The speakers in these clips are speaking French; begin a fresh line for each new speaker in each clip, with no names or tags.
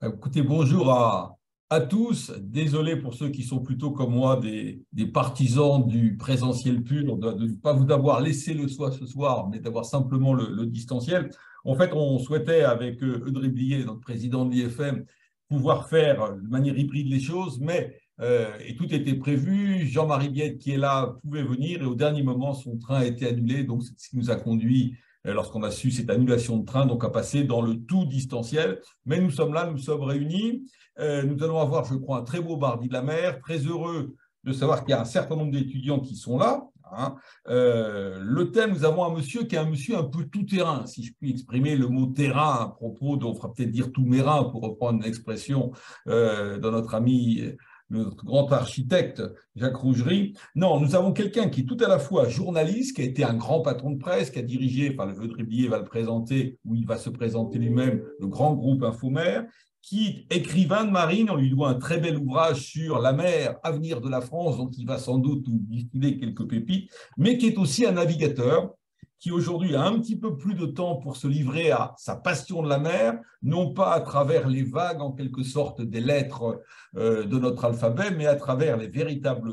Écoutez, bonjour à tous. Désolé pour ceux qui sont plutôt comme moi des partisans du présentiel pur, de ne pas vous avoir laissé le soir ce soir, mais d'avoir simplement le distanciel. En fait, on souhaitait avec Eudry Blier, notre président de l'IFM, pouvoir faire de manière hybride les choses, mais et tout était prévu. Jean-Marie Biette, qui est là, pouvait venir et au dernier moment, son train a été annulé. Donc, c'est ce qui nous a conduit, lorsqu'on a su cette annulation de train, donc à passer dans le tout distanciel. Mais nous sommes là, nous sommes réunis. Nous allons avoir, je crois, un très beau mardi de la mer. Très heureux de savoir qu'il y a un certain nombre d'étudiants qui sont là. Hein. Le thème, nous avons un monsieur qui est un monsieur un peu tout-terrain, si je puis exprimer le mot terrain à propos, on fera peut-être dire tout-mérin pour reprendre une expression de notre ami, notre grand architecte Jacques Rougerie. Non, nous avons quelqu'un qui est tout à la fois journaliste, qui a été un grand patron de presse, qui a dirigé, enfin le Driblier va le présenter, où il va se présenter lui-même, le grand groupe Infomer, qui est écrivain de marine. On lui doit un très bel ouvrage sur la mer, avenir de la France, dont il va sans doute nous distiller quelques pépites, mais qui est aussi un navigateur, qui aujourd'hui a un petit peu plus de temps pour se livrer à sa passion de la mer, non pas à travers les vagues, en quelque sorte, des lettres de notre alphabet, mais à travers les véritables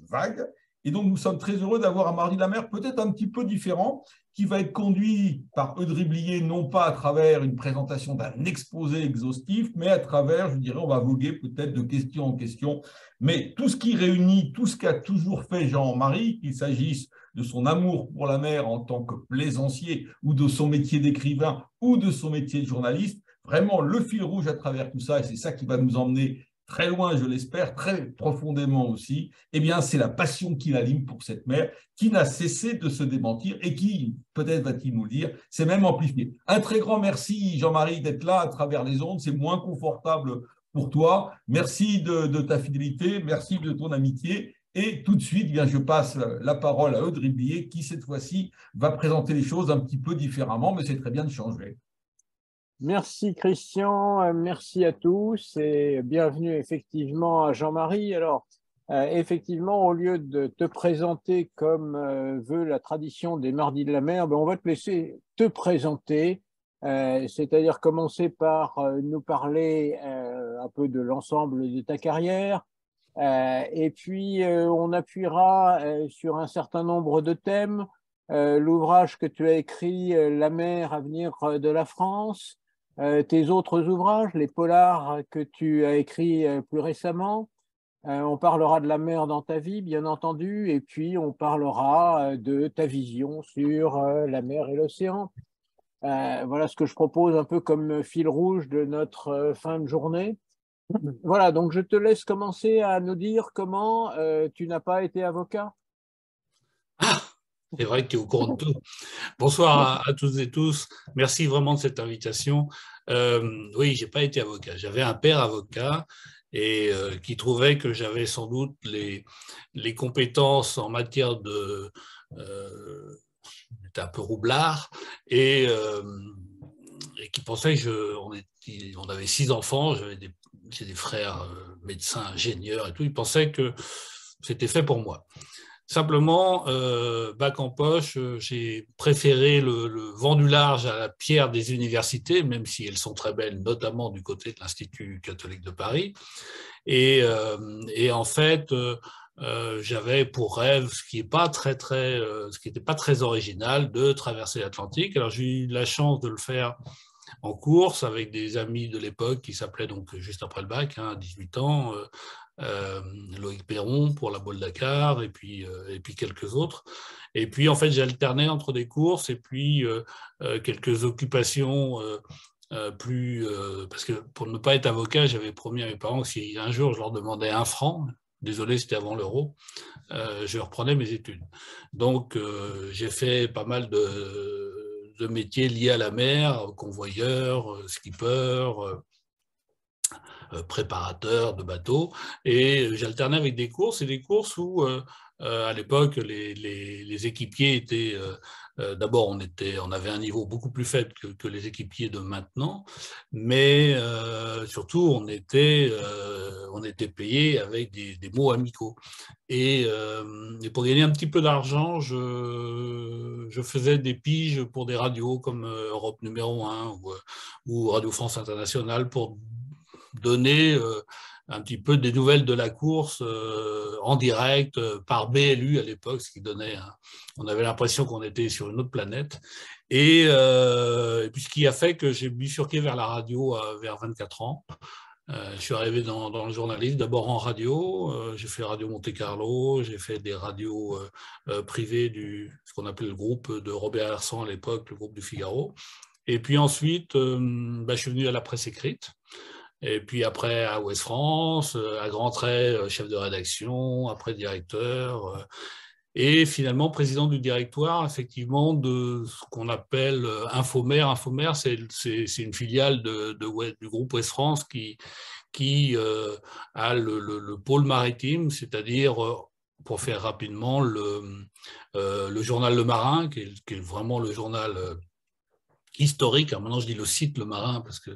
vagues. Et donc, nous sommes très heureux d'avoir un Mardi de la mer peut-être un petit peu différent, qui va être conduit par Eudry Blier, non pas à travers une présentation d'un exposé exhaustif, mais à travers, je dirais, on va voguer peut-être de question en question. Mais tout ce qui réunit, tout ce qu'a toujours fait Jean-Marie, qu'il s'agisse de son amour pour la mer en tant que plaisancier, ou de son métier d'écrivain, ou de son métier de journaliste, vraiment le fil rouge à travers tout ça, et c'est ça qui va nous emmener très loin, je l'espère, très profondément aussi, eh bien, c'est la passion qui l'anime pour cette mer, qui n'a cessé de se démentir et qui, peut-être va-t-il nous le dire, s'est même amplifiée. Un très grand merci, Jean-Marie, d'être là à travers les ondes. C'est moins confortable pour toi. Merci de ta fidélité, merci de ton amitié. Et tout de suite, bien, je passe la parole à Eudry Blier, qui cette fois-ci va présenter les choses un petit peu différemment, mais c'est très bien de changer.
Merci Christian, merci à tous et bienvenue effectivement à Jean-Marie. Alors, effectivement, au lieu de te présenter comme veut la tradition des Mardis de la Mer, ben, on va te laisser te présenter, c'est-à-dire commencer par nous parler un peu de l'ensemble de ta carrière, et puis on appuiera sur un certain nombre de thèmes. L'ouvrage que tu as écrit, La mer, avenir de la France, tes autres ouvrages, les polars que tu as écrits plus récemment. On parlera de la mer dans ta vie, bien entendu, et puis on parlera de ta vision sur la mer et l'océan. Voilà ce que je propose un peu comme fil rouge de notre fin de journée. Voilà, donc je te laisse commencer à nous dire comment tu n'as pas été avocat.
Ah, c'est vrai que tu es au courant de tout. Bonsoir à toutes et tous. Merci vraiment de cette invitation. Oui, j'ai pas été avocat. J'avais un père avocat et qui trouvait que j'avais sans doute les compétences en matière de... j'étais un peu roublard et qui pensait que on avait 6 enfants, j'ai des frères médecins, ingénieurs et tout. Il pensait que c'était fait pour moi. Simplement, bac en poche, j'ai préféré le vent du large à la pierre des universités, même si elles sont très belles, notamment du côté de l'Institut catholique de Paris. Et en fait, j'avais pour rêve, ce qui n'était pas très original, de traverser l'Atlantique. Alors j'ai eu la chance de le faire en course avec des amis de l'époque qui s'appelaient donc juste après le bac, hein, à 18 ans. Loïc Perron pour la Bolle Dakar et puis quelques autres. Et puis en fait j'alternais entre des courses et puis quelques occupations parce que pour ne pas être avocat, j'avais promis à mes parents que si un jour je leur demandais 1 franc, désolé c'était avant l'euro, je reprenais mes études. Donc j'ai fait pas mal de métiers liés à la mer, convoyeur, skipper, préparateur de bateaux, et j'alternais avec des courses où à l'époque les équipiers étaient d'abord on avait un niveau beaucoup plus faible que les équipiers de maintenant, mais surtout on était payé avec des mots amicaux et pour gagner un petit peu d'argent je faisais des piges pour des radios comme Europe numéro 1 ou Radio France Internationale pour donner un petit peu des nouvelles de la course en direct par BLU à l'époque, ce qui donnait, on avait l'impression qu'on était sur une autre planète. Et puis ce qui a fait que j'ai bifurqué vers la radio vers 24 ans. Je suis arrivé dans le journalisme, d'abord en radio. J'ai fait Radio Monte-Carlo, j'ai fait des radios privées ce qu'on appelait le groupe de Robert Hersan à l'époque, le groupe du Figaro. Et puis ensuite, je suis venu à la presse écrite. Et puis après à Ouest France, à grands traits, chef de rédaction, après directeur, et finalement président du directoire, effectivement, de ce qu'on appelle Infomer. Infomer, c'est une filiale du groupe Ouest France qui a le pôle maritime, c'est-à-dire, pour faire rapidement, le journal Le Marin, qui est vraiment le journal historique. Alors maintenant, je dis le site Le Marin parce qu'il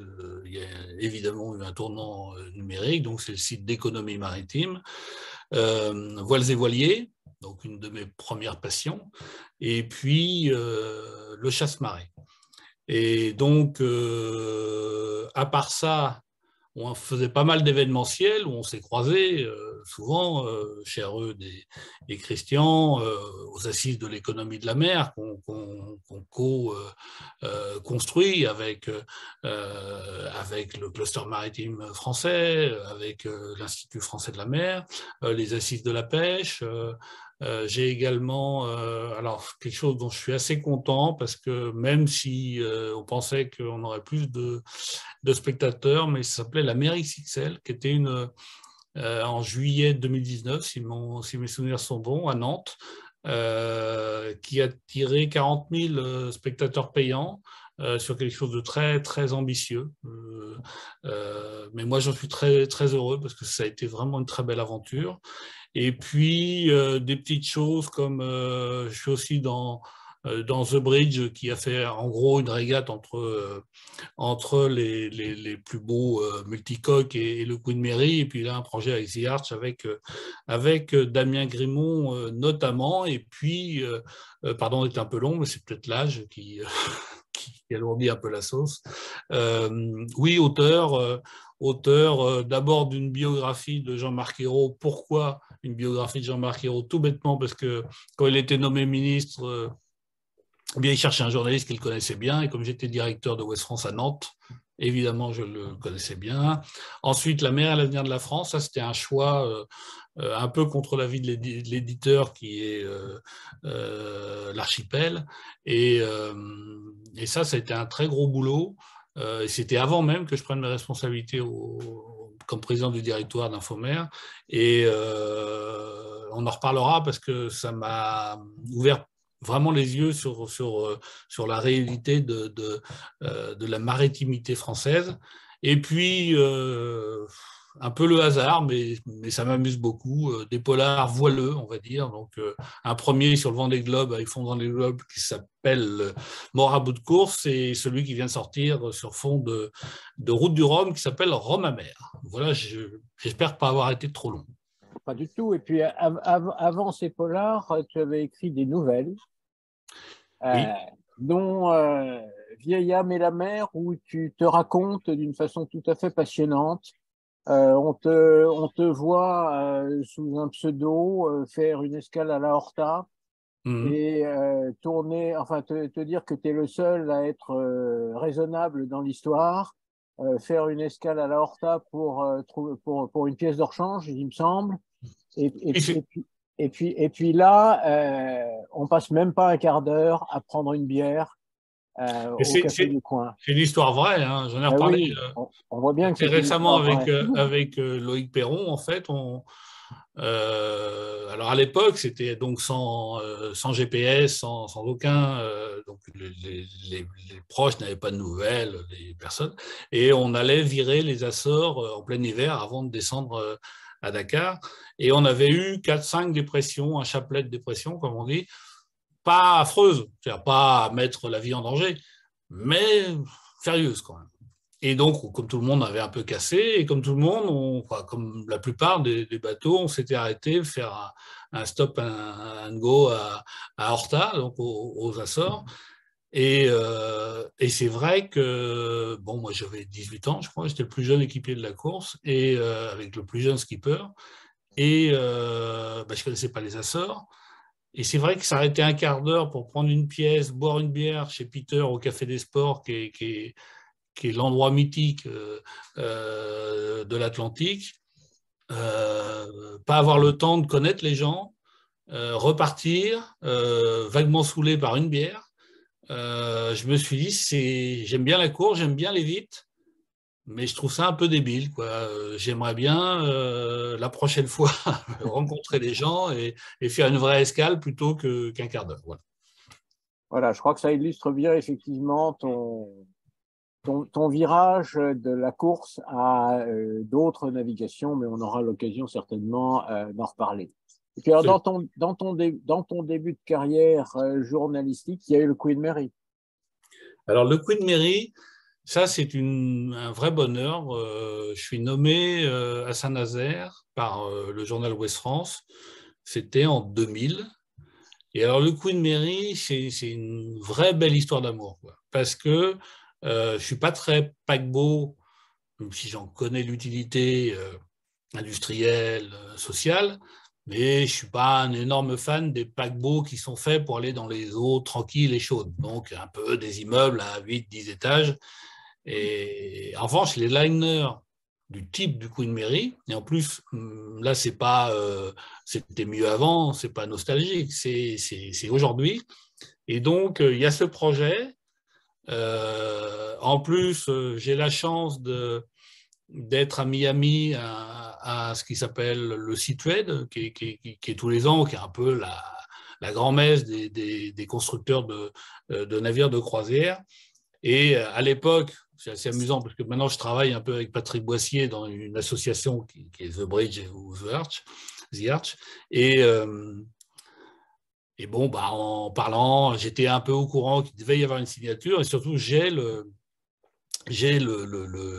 y a évidemment eu un tournant numérique, donc c'est le site d'économie maritime. Voiles et voiliers, donc une de mes premières passions, et puis le chasse-marée. Et donc, à part ça, on faisait pas mal d'événementiels où on s'est croisés, souvent, cher Eudes et Christian, aux assises de l'économie de la mer qu'on co-construit avec le cluster maritime français, avec l'Institut français de la mer, les assises de la pêche. J'ai également alors quelque chose dont je suis assez content, parce que même si on pensait qu'on aurait plus de spectateurs, mais ça s'appelait la mer XXL, qui était en juillet 2019, si mes souvenirs sont bons, à Nantes, qui a tiré 40 000 spectateurs payants sur quelque chose de très, très ambitieux. Mais moi, j'en suis très, très heureux, parce que ça a été vraiment une très belle aventure. Et puis, des petites choses comme je suis aussi dans The Bridge, qui a fait en gros une régate entre les plus beaux multicoques et le Queen Mary, et puis là un projet avec The Arch avec Damien Grimont notamment. Et puis, pardon d'être un peu long, mais c'est peut-être l'âge qui alourdit un peu la sauce. Oui, auteur d'abord d'une biographie de Jean-Marc Ayrault. Pourquoi une biographie de Jean-Marc Ayrault? Tout bêtement parce que quand il était nommé ministre, il cherchait un journaliste qu'il connaissait bien, et comme j'étais directeur de Ouest France à Nantes, évidemment je le connaissais bien. Ensuite, La mer et l'avenir de la France, ça c'était un choix un peu contre l'avis de l'éditeur, qui est l'Archipel, et ça a été un très gros boulot. C'était avant même que je prenne mes responsabilités comme président du directoire d'Infomer, et on en reparlera, parce que ça m'a ouvert vraiment les yeux sur la réalité de la maritimité française. Et puis, un peu le hasard, mais ça m'amuse beaucoup, des polars voileux, on va dire. Donc, un premier sur le Vendée Globe, avec fond Vendée Globe, qui s'appelle Mort à bout de course, et celui qui vient de sortir sur fond de Route du Rhum, qui s'appelle Rhum à mer. Voilà, j'espère pas avoir été trop long.
Pas du tout. Et puis, avant ces polars, tu avais écrit des nouvelles,
Oui.
dont Vieille âme et la mer, où tu te racontes d'une façon tout à fait passionnante. On te voit sous un pseudo faire une escale à la Horta, et tourner, enfin te dire que tu es le seul à être raisonnable dans l'histoire, faire une escale à la Horta pour une pièce de rechange, il me semble. Et puis là, on passe même pas un quart d'heure à prendre une bière au café du coin.
C'est une histoire vraie, hein. J'en ai reparlé
on voit bien que c'est
récemment avec Loïc Perron. En fait, alors à l'époque, c'était donc sans GPS, sans aucun, donc les proches n'avaient pas de nouvelles, les personnes, et on allait virer les Açores en plein hiver avant de descendre à Dakar, et on avait eu 4-5 dépressions, un chapelet de dépression, comme on dit, pas affreuse, c'est-à-dire pas à mettre la vie en danger, mais sérieuse quand même. Et donc, comme tout le monde avait un peu cassé, et comme tout le monde, comme la plupart des bateaux, on s'était arrêté, faire un stop and go à Horta, donc aux Açores. Et c'est vrai que, bon, moi j'avais 18 ans, je crois, j'étais le plus jeune équipier de la course, et avec le plus jeune skipper, et je ne connaissais pas les Açores. Et c'est vrai que s'arrêter un quart d'heure pour prendre une pièce, boire une bière chez Peter au Café des Sports, qui est l'endroit mythique de l'Atlantique, pas avoir le temps de connaître les gens, repartir, vaguement saoulé par une bière. Je me suis dit, j'aime bien la course, j'aime bien les vites, mais je trouve ça un peu débile, quoi. J'aimerais bien la prochaine fois rencontrer des gens et faire une vraie escale plutôt qu'un quart d'heure. Voilà.
Voilà, je crois que ça illustre bien effectivement ton virage de la course à d'autres navigations, mais on aura l'occasion certainement d'en reparler. Et puis alors, dans ton début de carrière journalistique, il y a eu le Queen Mary.
Alors le Queen Mary, ça c'est un vrai bonheur. Je suis nommé à Saint-Nazaire par le journal Ouest France. C'était en 2000. Et alors le Queen Mary, c'est une vraie belle histoire d'amour, quoi. Parce que je ne suis pas très paquebot, même si j'en connais l'utilité industrielle, sociale, mais je ne suis pas un énorme fan des paquebots qui sont faits pour aller dans les eaux tranquilles et chaudes. Donc un peu des immeubles à 8-10 étages. Et en revanche, les liners du type du Queen Mary, et en plus, là, c'est pas, c'était mieux avant, c'est pas nostalgique, c'est aujourd'hui. Et donc, il y a ce projet. En plus, j'ai la chance d'être à Miami à ce qui s'appelle le Seatrade, qui est tous les ans, qui est un peu la grand-messe des constructeurs de navires de croisière. Et à l'époque, c'est assez amusant parce que maintenant je travaille un peu avec Patrick Boissier dans une association qui est The Bridge ou The Arch. Et bon, en parlant, j'étais un peu au courant qu'il devait y avoir une signature et surtout j'ai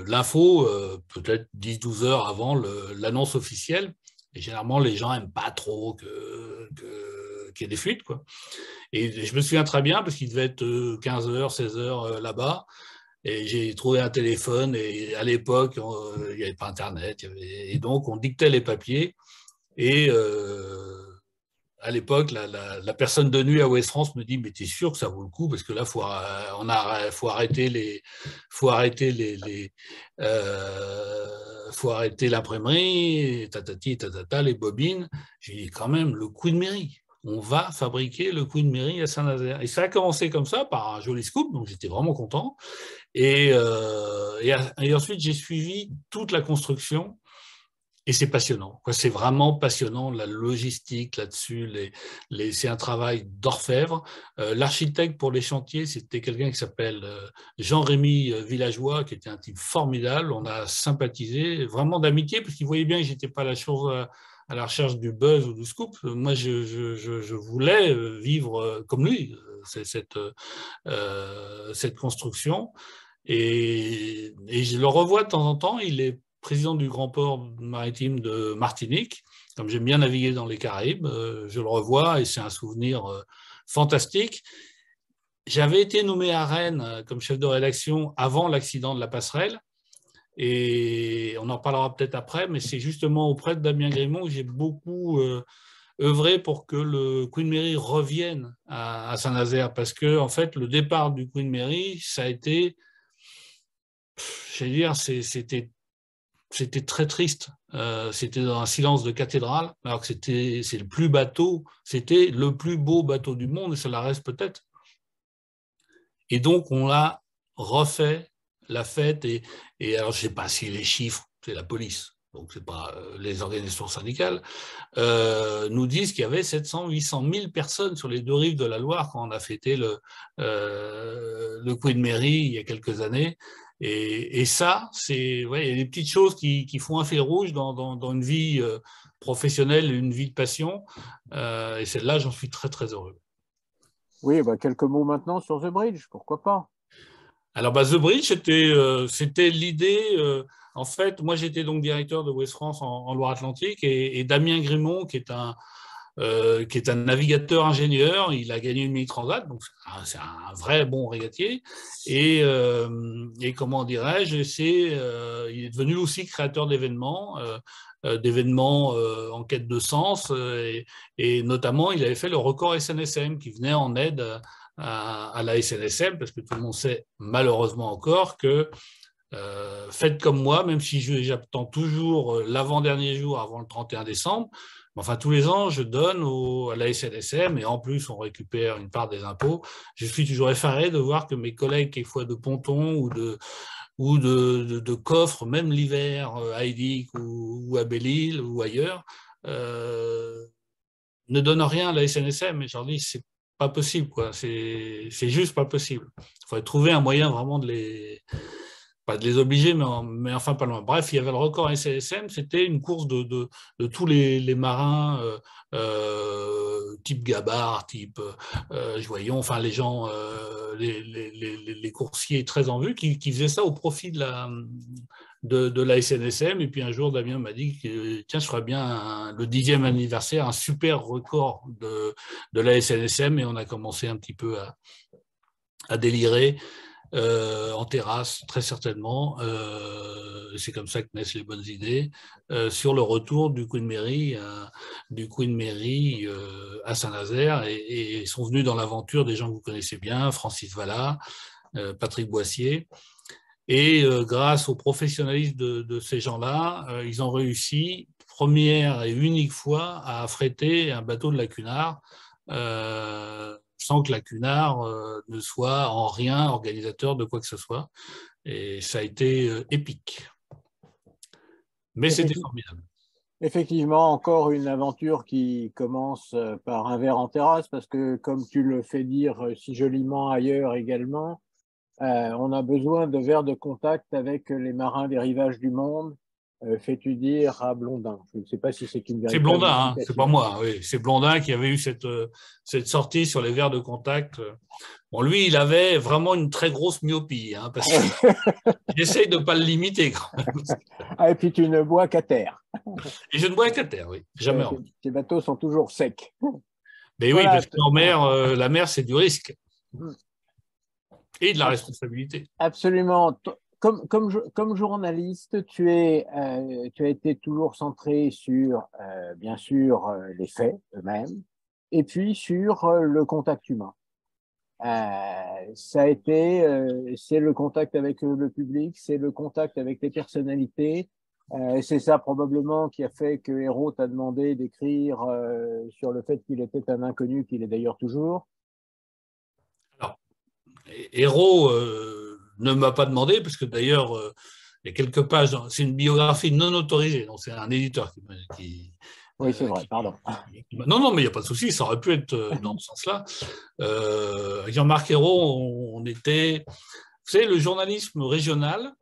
l'info peut-être 10-12 heures avant l'annonce officielle. Et généralement, les gens n'aiment pas trop qu'il y ait des fuites, quoi. Et je me souviens très bien parce qu'il devait être 15 heures, 16 heures là-bas. Et j'ai trouvé un téléphone et à l'époque, il n'y avait pas Internet. Et donc, on dictait les papiers. Et à l'époque, la personne de nuit à Ouest France me dit « Mais t'es sûr que ça vaut le coup? Parce que là, faut arrêter faut arrêter l'imprimerie, tatati, tatata, les bobines. » J'ai dit « Quand même, le Queen Mary. On va fabriquer le Queen Mary à Saint-Nazaire. » Et ça a commencé comme ça, par un joli scoop. Donc, j'étais vraiment content. Et ensuite, j'ai suivi toute la construction et c'est passionnant. C'est vraiment passionnant, la logistique là-dessus. C'est un travail d'orfèvre. L'architecte pour les chantiers, c'était quelqu'un qui s'appelle Jean-Rémy Villageois, qui était un type formidable. On a sympathisé, vraiment d'amitié, parce qu'il voyait bien que je n'étais pas à la recherche du buzz ou du scoop. Moi, je voulais vivre comme lui, cette construction. Et je le revois de temps en temps. Il est président du grand port maritime de Martinique. Comme j'aime bien naviguer dans les Caraïbes, je le revois et c'est un souvenir fantastique. J'avais été nommé à Rennes comme chef de rédaction avant l'accident de la passerelle. Et on en parlera peut-être après, mais c'est justement auprès de Damien Grimont que j'ai beaucoup œuvré pour que le Queen Mary revienne à Saint-Nazaire. Parce que, en fait, le départ du Queen Mary, ça a été, j'allais dire, c'était très triste. C'était dans un silence de cathédrale, alors que c'était le plus beau bateau du monde, et ça la reste peut-être. Et donc, on l'a refait, la fête, et alors, je ne sais pas si les chiffres, c'est la police, donc ce n'est pas les organisations syndicales, nous disent qu'il y avait 700-800 000 personnes sur les deux rives de la Loire quand on a fêté le Queen Mary il y a quelques années. Et ça, il y a des petites choses qui font un fil rouge dans une vie professionnelle, une vie de passion. Et celle-là, j'en suis très, très heureux.
Oui, quelques mots maintenant sur The Bridge, pourquoi pas?
Alors, The Bridge, c'était l'idée. En fait, moi, j'étais donc directeur de Ouest France en Loire-Atlantique et Damien Grimont, qui est qui est un navigateur ingénieur. Il a gagné une mini transat, donc c'est un vrai bon régatier. Et comment dirais-je, il est devenu aussi créateur d'événements. En quête de sens, et notamment il avait fait le record SNSM qui venait en aide à la SNSM, parce que tout le monde sait malheureusement encore que faites comme moi, même si j'attends toujours l'avant-dernier jour avant le 31 décembre, enfin tous les ans je donne à la SNSM, et en plus on récupère une part des impôts. Je suis toujours effaré de voir que mes collègues, quelquefois de pontons ou de coffres, même l'hiver à Edic ou à Belle-Île ou ailleurs, ne donnent rien à la SNSM. Et je leur dis, c'est pas possible, quoi. C'est juste pas possible. Il faudrait trouver un moyen vraiment pas de les obliger, mais enfin pas loin. Bref, il y avait le record SNSM, c'était une course de tous les marins type Gabard, type Joyon, enfin les gens, les coursiers très en vue qui faisaient ça au profit de la SNSM. Et puis un jour, Damien m'a dit que tiens, je ferais bien le 10e anniversaire, un super record de la SNSM, et on a commencé un petit peu à délirer. En terrasse, très certainement. C'est comme ça que naissent les bonnes idées. Sur le retour du Queen Mary à Saint-Nazaire, et sont venus dans l'aventure des gens que vous connaissez bien, Francis Vallat, Patrick Boissier. Et grâce au professionnalisme de ces gens-là, ils ont réussi, première et unique fois, à affréter un bateau de la Cunard, sans que la Cunard ne soit en rien organisateur de quoi que ce soit. Et ça a été épique. Mais c'était formidable.
Effectivement, encore une aventure qui commence par un verre en terrasse, parce que, comme tu le fais dire si joliment ailleurs également, on a besoin de verres de contact avec les marins des rivages du monde, fais-tu dire à Blondin. Je ne sais pas si c'est une véritable...
C'est Blondin, hein, c'est pas moi, oui. C'est Blondin qui avait eu cette sortie sur les verres de contact. Bon, lui, il avait vraiment une très grosse myopie, hein, parce que j'essaye de ne pas le limiter quand même.
Ah, et puis tu ne bois qu'à terre.
Et je ne bois qu'à terre, oui, jamais en mer.
Tes bateaux sont toujours secs.
Mais voilà, oui, parce qu'en mer, la mer, c'est du risque. Et de la responsabilité.
Absolument. Comme journaliste, tu as été toujours centré sur, bien sûr, les faits eux-mêmes, et puis sur le contact humain. Ça a été, c'est le contact avec le public, c'est le contact avec les personnalités. C'est ça probablement qui a fait que Hérault t'a demandé d'écrire sur le fait qu'il était un inconnu, qu'il est d'ailleurs toujours.
Alors, Hérault ne m'a pas demandé, parce que d'ailleurs, il y a quelques pages, c'est une biographie non autorisée, donc c'est un éditeur qui
oui, c'est vrai, pardon.
Non, mais il n'y a pas de souci, ça aurait pu être dans ce sens-là. Jean-Marc Hérault, on était... Vous savez, le journalisme régional,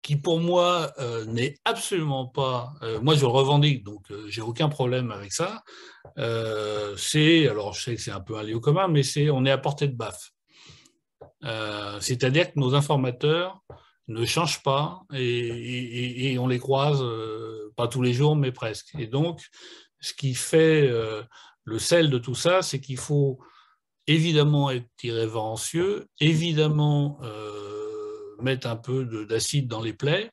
qui pour moi n'est absolument pas... moi, je le revendique, donc j'ai aucun problème avec ça. Alors je sais que c'est un peu un lieu commun, mais on est à portée de baffe. C'est-à-dire que nos informateurs ne changent pas, et on les croise pas tous les jours, mais presque. Et donc, ce qui fait le sel de tout ça, c'est qu'il faut évidemment être irrévérencieux, évidemment mettre un peu d'acide dans les plaies,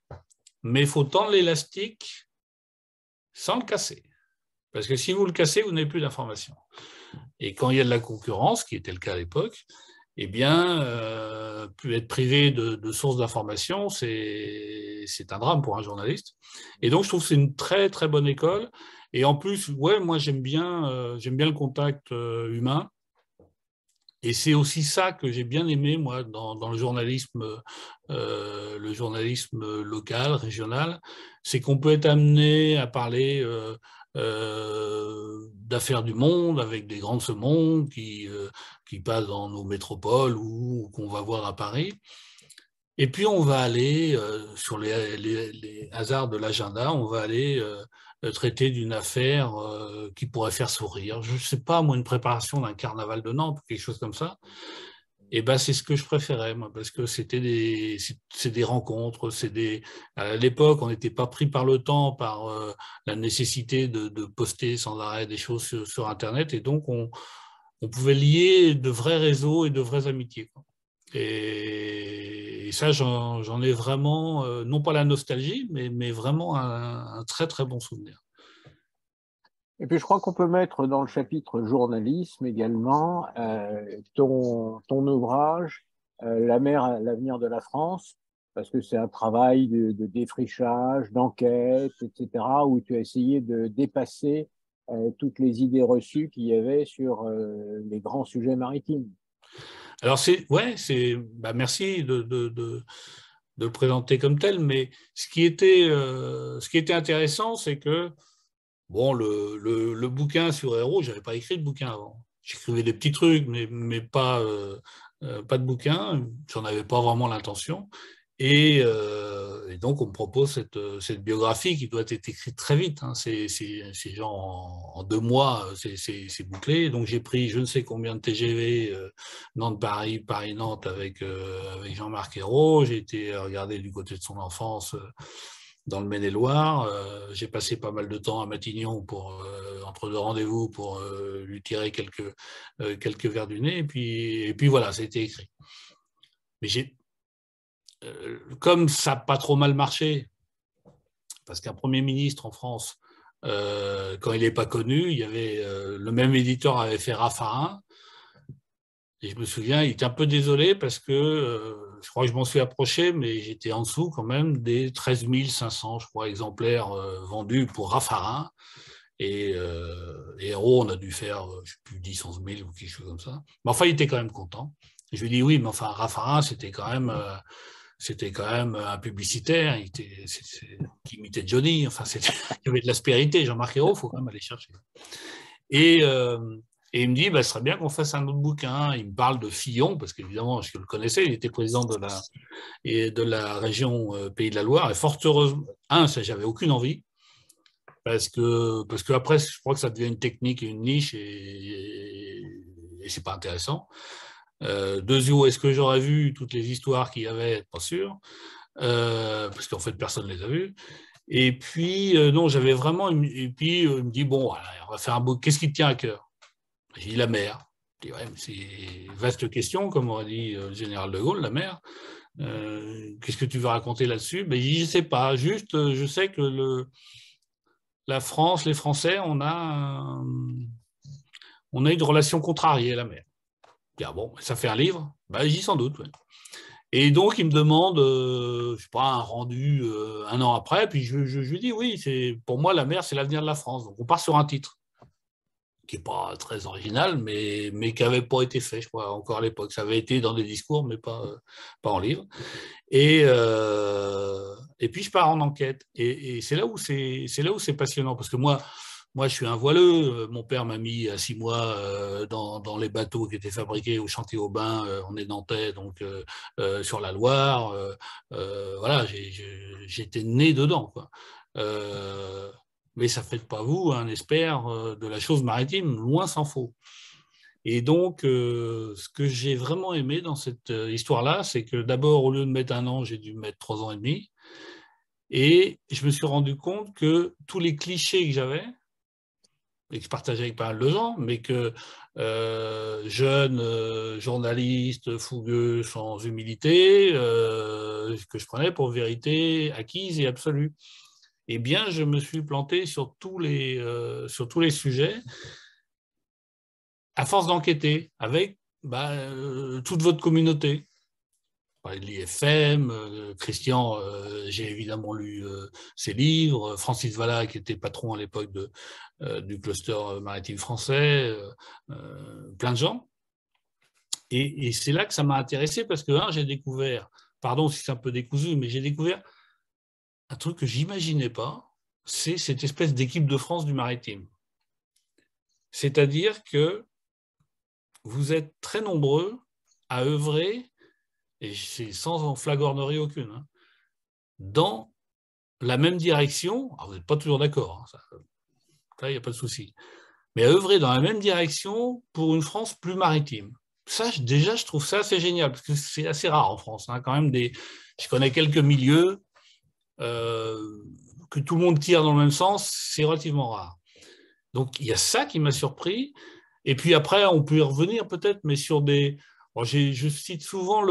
mais il faut tendre l'élastique sans le casser. Parce que si vous le cassez, vous n'avez plus d'informations. Et quand il y a de la concurrence, qui était le cas à l'époque, eh bien, être privé de sources d'informations, c'est un drame pour un journaliste. Et donc, je trouve que c'est une très, très bonne école. Et en plus, ouais, moi, j'aime bien le contact humain. Et c'est aussi ça que j'ai bien aimé, moi, dans le journalisme local, régional, c'est qu'on peut être amené à parler d'affaires du monde, avec des grands de ce monde qui passent dans nos métropoles ou qu'on va voir à Paris. Et puis, on va aller, sur les hasards de l'agenda, on va aller traiter d'une affaire qui pourrait faire sourire. Je ne sais pas, moi, une préparation d'un carnaval de Nantes ou quelque chose comme ça. Et ben, c'est ce que je préférais, moi, parce que c'est des rencontres, à l'époque, on n'était pas pris par le temps, par la nécessité de poster sans arrêt des choses sur Internet, et donc on pouvait lier de vrais réseaux et de vraies amitiés, quoi. Et ça, j'en ai vraiment, non pas la nostalgie, mais vraiment un très, très bon souvenir.
Et puis je crois qu'on peut mettre dans le chapitre journalisme également ton ouvrage La mer, l'avenir de la France, parce que c'est un travail de défrichage, d'enquête, etc., où tu as essayé de dépasser toutes les idées reçues qu'il y avait sur les grands sujets maritimes.
Alors, merci de le présenter comme tel, mais ce qui était intéressant, c'est que bon, le bouquin sur Héros, je n'avais pas écrit de bouquin avant. J'écrivais des petits trucs, mais pas de bouquin. J'en avais pas vraiment l'intention. Et donc, on me propose cette biographie qui doit être écrite très vite, hein. C'est genre en 2 mois, c'est bouclé. Donc, j'ai pris je ne sais combien de TGV, Nantes-Paris, Paris-Nantes avec Jean-Marc Ayrault. J'ai été regarder du côté de son enfance dans le Maine-et-Loire. J'ai passé pas mal de temps à Matignon entre 2 rendez-vous pour lui tirer quelques verres du nez. Et puis voilà, ça a été écrit. Mais comme ça n'a pas trop mal marché, parce qu'un Premier ministre en France, quand il n'est pas connu, il y avait le même éditeur avait fait Raffarin. Et je me souviens, il était un peu désolé parce que je crois que je m'en suis approché, mais j'étais en dessous quand même des 13 500, je crois, exemplaires vendus pour Raffarin. Et Héros, on a dû faire, je ne sais plus, 10, 11 000 ou quelque chose comme ça. Mais enfin, il était quand même content. Et je lui ai dit oui, mais enfin, Raffarin, c'était quand même un publicitaire qui imitait Johnny. Enfin, il y avait de l'aspérité. Jean-Marc Ayrault, il faut quand même aller chercher. Et il me dit, ce serait bien qu'on fasse un autre bouquin. Il me parle de Fillon, parce qu'évidemment, je le connaissais, il était président de la région Pays de la Loire. Et fort heureusement, ça, j'avais aucune envie, parce que après, je crois que ça devient une technique et une niche, et c'est pas intéressant. Deuxièmement, est-ce que j'aurais vu toutes les histoires qu'il y avait? Pas sûr, parce qu'en fait, personne ne les a vues. Et puis, non, j'avais vraiment. Et puis, il me dit bon, voilà, on va faire un book. Qu'est-ce qui te tient à cœur? J'ai dit la mer. Je dis ouais, mais c'est une vaste question, comme aurait dit le général de Gaulle, la mer. Qu'est-ce que tu veux raconter là-dessus? Ben, je ne sais pas. Juste, je sais que la France, les Français, on a une relation contrariée à la mer. Je dis, ah bon, ça fait un livre? Ben, j'y sans doute. Ouais. Et donc, il me demande, je sais pas, un rendu 1 an après, puis je lui dis, oui, pour moi, la mer, c'est l'avenir de la France. Donc, on part sur un titre qui n'est pas très original, mais qui n'avait pas été fait, je crois, encore à l'époque. Ça avait été dans des discours, mais pas en livre. Et puis, je pars en enquête. Et c'est là où c'est passionnant, parce que moi, je suis un voileux. Mon père m'a mis à 6 mois dans les bateaux qui étaient fabriqués au chantier Aubin. On est nantais, donc sur la Loire. Voilà, j'étais né dedans, quoi. Mais ça ne fait pas vous un expert de la chose maritime, loin s'en faut. Et donc, ce que j'ai vraiment aimé dans cette histoire-là, c'est que d'abord, au lieu de mettre 1 an, j'ai dû mettre 3 ans et demi. Et je me suis rendu compte que tous les clichés que j'avais, et que je partageais avec pas mal de gens, mais que jeune journaliste fougueux, sans humilité, que je prenais pour vérité acquise et absolue. Eh bien, je me suis planté sur tous les sujets à force d'enquêter avec toute votre communauté. De l'IFM, Christian, j'ai évidemment lu ses livres, Francis Vallat, qui était patron à l'époque du cluster maritime français, plein de gens. Et c'est là que ça m'a intéressé, parce que, j'ai découvert, pardon si c'est un peu décousu, mais j'ai découvert un truc que je n'imaginais pas, c'est cette espèce d'équipe de France du maritime. C'est-à-dire que vous êtes très nombreux à œuvrer, et c'est sans flagornerie aucune, dans la même direction. Alors, vous n'êtes pas toujours d'accord, là, il n'y a pas de souci, mais à œuvrer dans la même direction pour une France plus maritime. ça, déjà, je trouve ça assez génial, parce que c'est assez rare en France. Hein, quand même je connais quelques milieux que tout le monde tire dans le même sens, c'est relativement rare. Donc, il y a ça qui m'a surpris. Et puis après, on peut y revenir peut-être, mais sur des... Bon, je cite souvent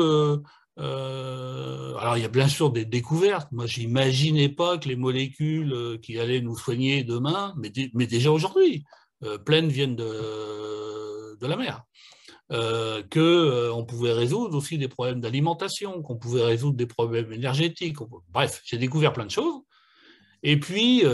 alors, il y a bien sûr des découvertes. Moi, je n'imaginais pas que les molécules qui allaient nous soigner demain, mais déjà aujourd'hui, pleines viennent de la mer. Qu'on pouvait résoudre aussi des problèmes d'alimentation, qu'on pouvait résoudre des problèmes énergétiques. Bref, j'ai découvert plein de choses. Et puis,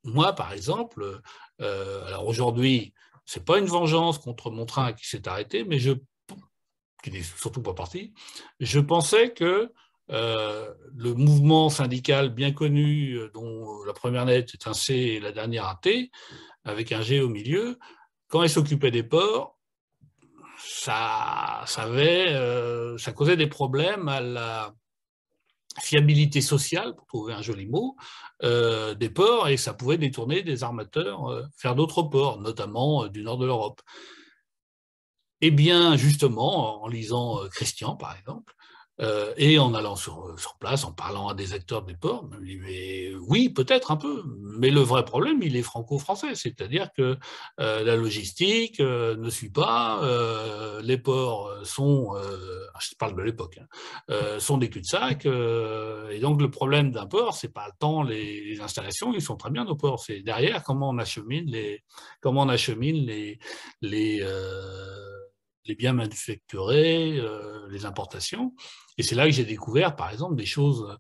moi, par exemple, alors aujourd'hui, ce n'est pas une vengeance contre mon train qui s'est arrêté, mais qui n'est surtout pas parti, je pensais que le mouvement syndical bien connu, dont la première lettre est un C et la dernière un T, avec un G au milieu, quand il s'occupait des ports, ça causait des problèmes à la fiabilité sociale, pour trouver un joli mot, des ports, et ça pouvait détourner des armateurs vers d'autres ports, notamment du nord de l'Europe. Eh bien, justement, en lisant Christian, par exemple, et en allant sur place, en parlant à des acteurs des ports, je me dis, mais oui, peut-être un peu, mais le vrai problème, il est franco-français, c'est-à-dire que la logistique ne suit pas, les ports sont, je parle de l'époque, hein, sont des cul-de-sac, et donc le problème d'un port, c'est pas tant les installations, ils sont très bien nos ports, c'est derrière comment on achemine les biens manufacturés, les importations. Et c'est là que j'ai découvert, par exemple, des choses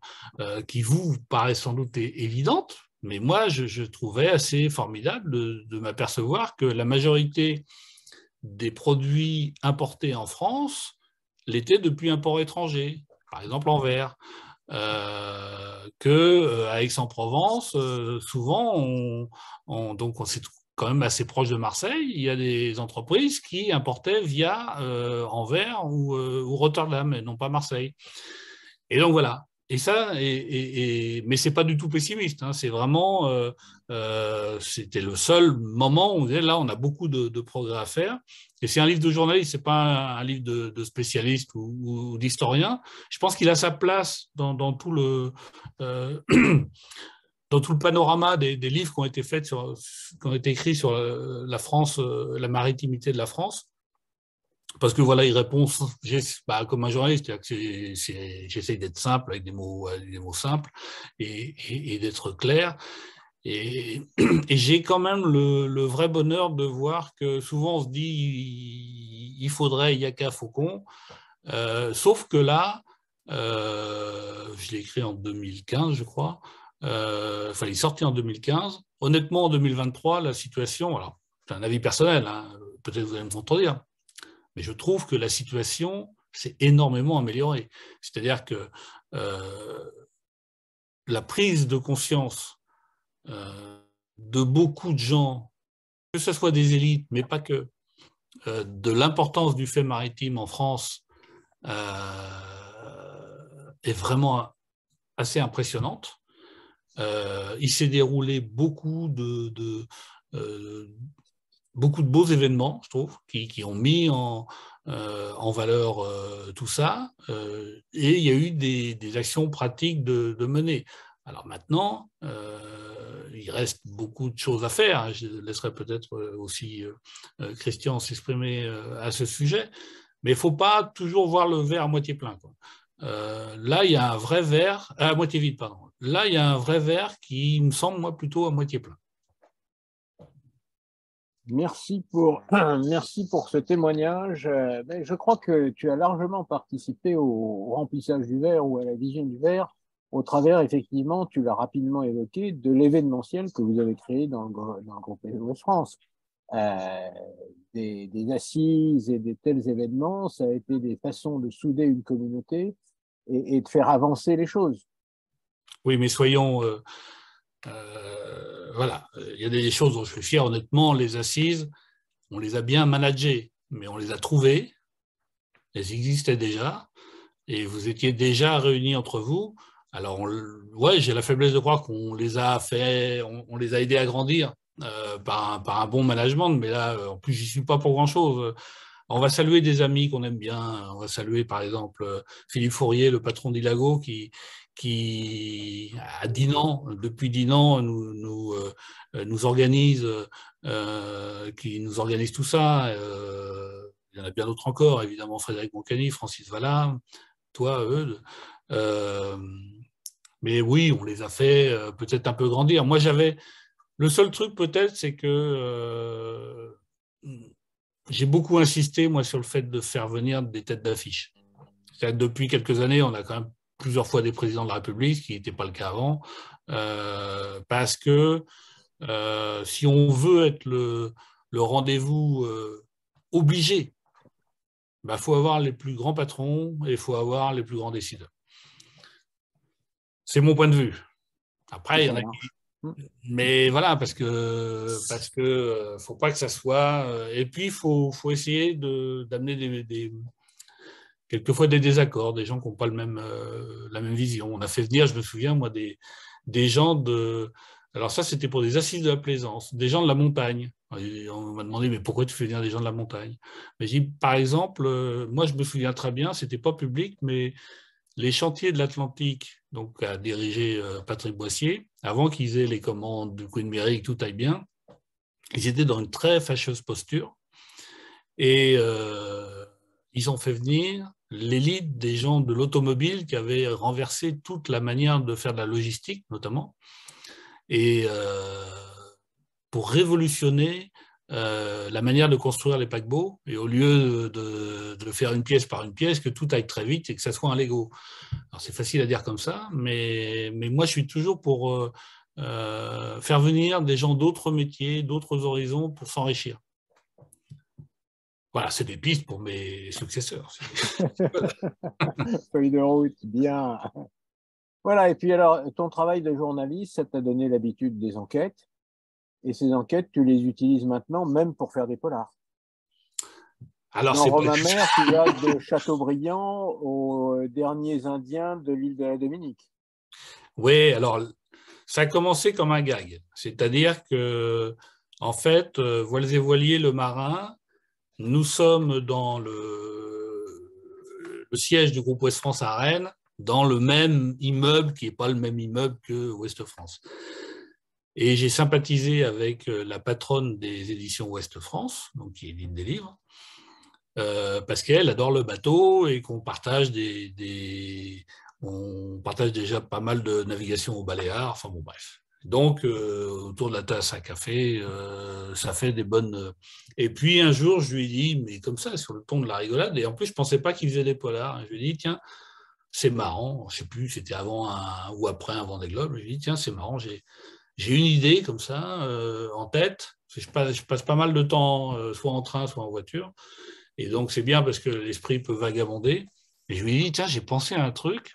qui vous paraissent sans doute évidentes, mais moi, je trouvais assez formidable de m'apercevoir que la majorité des produits importés en France l'étaient depuis un port étranger, par exemple en verre. À Aix-en-Provence, souvent, donc on s'est quand même assez proche de Marseille, il y a des entreprises qui importaient via Anvers ou Rotterdam, et non pas Marseille. Et donc voilà. Et ça, mais c'est pas du tout pessimiste. Hein, c'est vraiment, c'était le seul moment où on disait là, on a beaucoup de progrès à faire. Et c'est un livre de journaliste, c'est pas un livre de spécialiste ou d'historien. Je pense qu'il a sa place dans tout le dans tout le panorama des livres qui ont été faits qui ont été écrits sur la France, la maritimité de la France. Parce que voilà, il répond comme un journaliste, j'essaye d'être simple avec des mots simples et d'être clair. Et j'ai quand même le vrai bonheur de voir que souvent on se dit il faudrait Yaka Faucon, sauf que là, je l'ai écrit en 2015, je crois. Il est sorti en 2015. Honnêtement, en 2023, la situation, alors c'est un avis personnel, hein, peut-être vous allez me contredire, mais je trouve que la situation s'est énormément améliorée. C'est-à-dire que la prise de conscience de beaucoup de gens, que ce soit des élites, mais pas que, de l'importance du fait maritime en France est vraiment assez impressionnante. Il s'est déroulé beaucoup de beaux événements, je trouve, qui ont mis en valeur tout ça, et il y a eu des actions pratiques de mener. Alors maintenant, il reste beaucoup de choses à faire. Je laisserai peut-être aussi Christian s'exprimer à ce sujet, mais il ne faut pas toujours voir le verre à moitié plein, quoi. Là, il y a un vrai verre, à moitié vide, pardon. Là, il y a un vrai verre qui me semble, moi, plutôt à moitié plein.
Merci pour ce témoignage. Je crois que tu as largement participé au remplissage du verre ou à la vision du verre au travers, effectivement, tu l'as rapidement évoqué, de l'événementiel que vous avez créé dans le groupe SOS France. Des assises et des tels événements, ça a été des façons de souder une communauté et de faire avancer les choses.
Oui, mais soyons... voilà, il y a des choses dont je suis fier, honnêtement. Les assises, on les a bien managées, mais on les a trouvées, elles existaient déjà, et vous étiez déjà réunis entre vous. Alors, ouais, j'ai la faiblesse de croire qu'on les a fait, on les a aidés à grandir par un bon management, mais là, en plus, j'y suis pas pour grand-chose. On va saluer des amis qu'on aime bien. On va saluer, par exemple, Philippe Fourier, le patron d'Ilago, qui à Dinan, depuis Dinan, nous organise, qui nous organise tout ça. Il y en a bien d'autres encore, évidemment, Frédéric Moncani, Francis Vallat, toi, Eudes. Mais oui, on les a fait peut-être un peu grandir. Moi, le seul truc peut-être, c'est que j'ai beaucoup insisté, moi, sur le fait de faire venir des têtes d'affiche. Depuis quelques années, on a quand même plusieurs fois des présidents de la République, ce qui n'était pas le cas avant, parce que si on veut être le rendez-vous obligé, il faut avoir les plus grands patrons et il faut avoir les plus grands décideurs. C'est mon point de vue. Après, il y en a qui... Mais voilà, parce que faut pas que ça soit... Et puis, il faut essayer d'amener quelquefois des désaccords, des gens qui n'ont pas la même vision. On a fait venir, je me souviens, moi, des gens de... Alors ça, c'était pour des assises de la plaisance, des gens de la montagne. Et on m'a demandé, mais pourquoi tu fais venir des gens de la montagne? Mais j'ai dit, par exemple, moi, je me souviens très bien, c'était pas public, mais les chantiers de l'Atlantique, donc a dirigé Patrick Boissier, avant qu'ils aient les commandes du Queen Mary, que tout aille bien, ils étaient dans une très fâcheuse posture. Et ils ont fait venir l'élite des gens de l'automobile qui avaient renversé toute la manière de faire de la logistique, notamment, et pour révolutionner la manière de construire les paquebots, et au lieu de faire une pièce par une pièce, que tout aille très vite et que ça soit un Lego. Alors c'est facile à dire comme ça, mais moi je suis toujours pour faire venir des gens d'autres métiers, d'autres horizons pour s'enrichir. Voilà, c'est des pistes pour mes successeurs.
Feuille de route, bien. Voilà, et puis alors, ton travail de journaliste, ça t'a donné l'habitude des enquêtes. Et ces enquêtes, tu les utilises maintenant même pour faire des polars.
Alors,
dans Romain-Mer, tu vas de Châteaubriand aux derniers Indiens de l'île de la Dominique.
Oui, alors, ça a commencé comme un gag. C'est-à-dire que, en fait, Voiles et Voiliers, le marin, nous sommes dans le siège du groupe Ouest France à Rennes, dans le même immeuble qui n'est pas le même immeuble que Ouest France. Et j'ai sympathisé avec la patronne des éditions Ouest France, donc qui édite des livres, parce qu'elle adore le bateau et qu'on partage on partage déjà pas mal de navigation au Baléares, enfin bon bref. Donc, autour de la tasse à café, ça fait des bonnes... Et puis, un jour, je lui ai dit, mais comme ça, sur le ton de la rigolade, et en plus, je ne pensais pas qu'il faisait des polars. Je lui ai dit, tiens, c'est marrant, je ne sais plus, c'était avant ou après un Vendée Globe. Je lui ai dit, tiens, c'est marrant, j'ai une idée comme ça, en tête. Je passe pas mal de temps, soit en train, soit en voiture. Et donc, c'est bien parce que l'esprit peut vagabonder. Et je lui ai dit, tiens, j'ai pensé à un truc.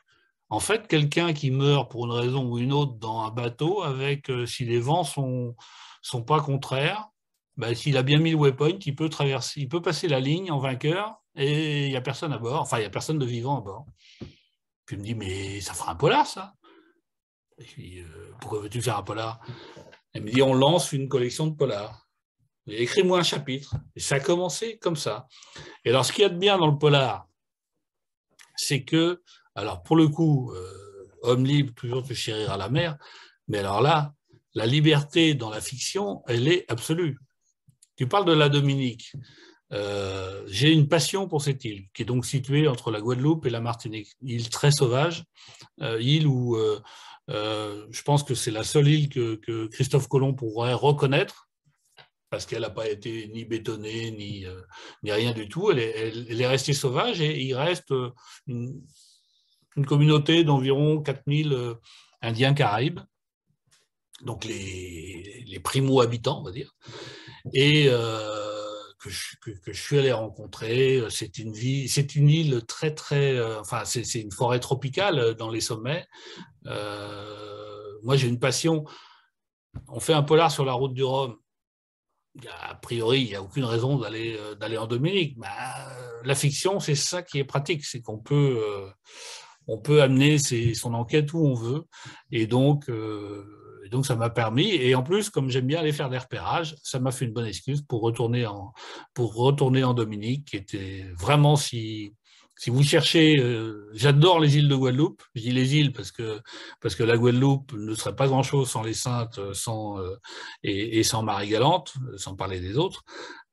En fait, quelqu'un qui meurt pour une raison ou une autre dans un bateau, avec si les vents sont pas contraires, ben, s'il a bien mis le waypoint, il peut traverser, il peut passer la ligne en vainqueur et il n'y a personne à bord. Enfin, il n'y a personne de vivant à bord. Puis il me dit, mais ça fera un polar, ça. Et je lui dis, pourquoi veux-tu faire un polar? Elle me dit, on lance une collection de polars. Écris-moi un chapitre. Et ça a commencé comme ça. Et alors, ce qu'il y a de bien dans le polar, c'est que, alors pour le coup, homme libre, toujours te chérir à la mer, mais alors là, la liberté dans la fiction, elle est absolue. Tu parles de la Dominique. J'ai une passion pour cette île, qui est donc située entre la Guadeloupe et la Martinique. Île très sauvage, île où je pense que c'est la seule île que Christophe Colomb pourrait reconnaître, parce qu'elle n'a pas été ni bétonnée, ni rien du tout. Elle est restée sauvage et il reste une communauté d'environ 4000 Indiens Caraïbes, donc les primo-habitants, on va dire, et que je suis allé rencontrer. C'est une île très, très... enfin, c'est une forêt tropicale dans les sommets. Moi, j'ai une passion. On fait un polar sur la route du Rhum. A priori, il n'y a aucune raison d'aller en Dominique. La fiction, c'est ça qui est pratique, c'est qu'on peut amener son enquête où on veut. Et donc, donc, ça m'a permis, et en plus, comme j'aime bien aller faire des repérages, ça m'a fait une bonne excuse pour retourner en Dominique, qui était vraiment, si vous cherchez, j'adore les îles de Guadeloupe, je dis les îles parce que la Guadeloupe ne serait pas grand-chose sans les Saintes et sans Marie-Galante, sans parler des autres.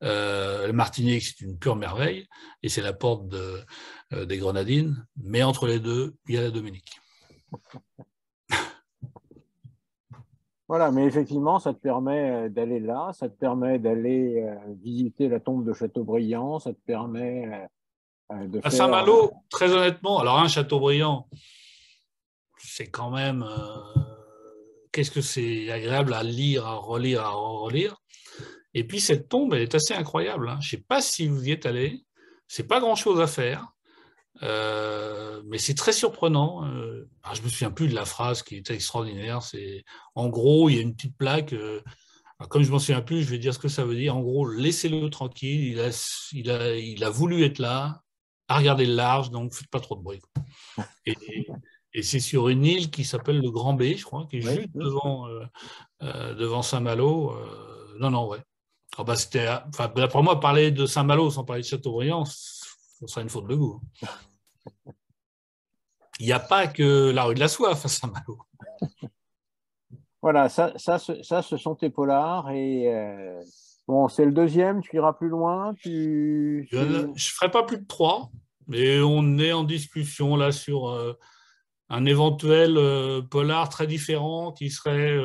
Le Martinique, c'est une pure merveille, et c'est la porte des Grenadines, mais entre les deux, il y a la Dominique.
Voilà, mais effectivement, ça te permet d'aller là, ça te permet d'aller visiter la tombe de Chateaubriand, ça te permet de
À
faire…
Saint-Malo, très honnêtement, alors Chateaubriand, c'est quand même… qu'est-ce que c'est agréable à lire, à relire. Et puis cette tombe, elle est assez incroyable. Je ne sais pas si vous y êtes allé, c'est pas grand-chose à faire. Mais c'est très surprenant. Alors je me souviens plus de la phrase qui était extraordinaire. C'est en gros, il y a une petite plaque. Comme je m'en souviens plus, je vais dire ce que ça veut dire. En gros, laissez-le tranquille. Il a voulu être là, à regarder le large, donc faites pas trop de bruit. Et c'est sur une île qui s'appelle le Grand B, je crois, qui est juste devant Saint-Malo. Non, ouais. Oh, bah, d'après moi, parler de Saint-Malo sans parler de Chateaubriand, ce serait une faute de goût. Il n'y a pas que la rue de la Soif à Saint-Malo.
Voilà, ça, ce sont tes polars. Et bon, c'est le deuxième, tu iras plus loin.
Je ne ferai pas plus de 3, mais on est en discussion là sur un éventuel polar très différent qui serait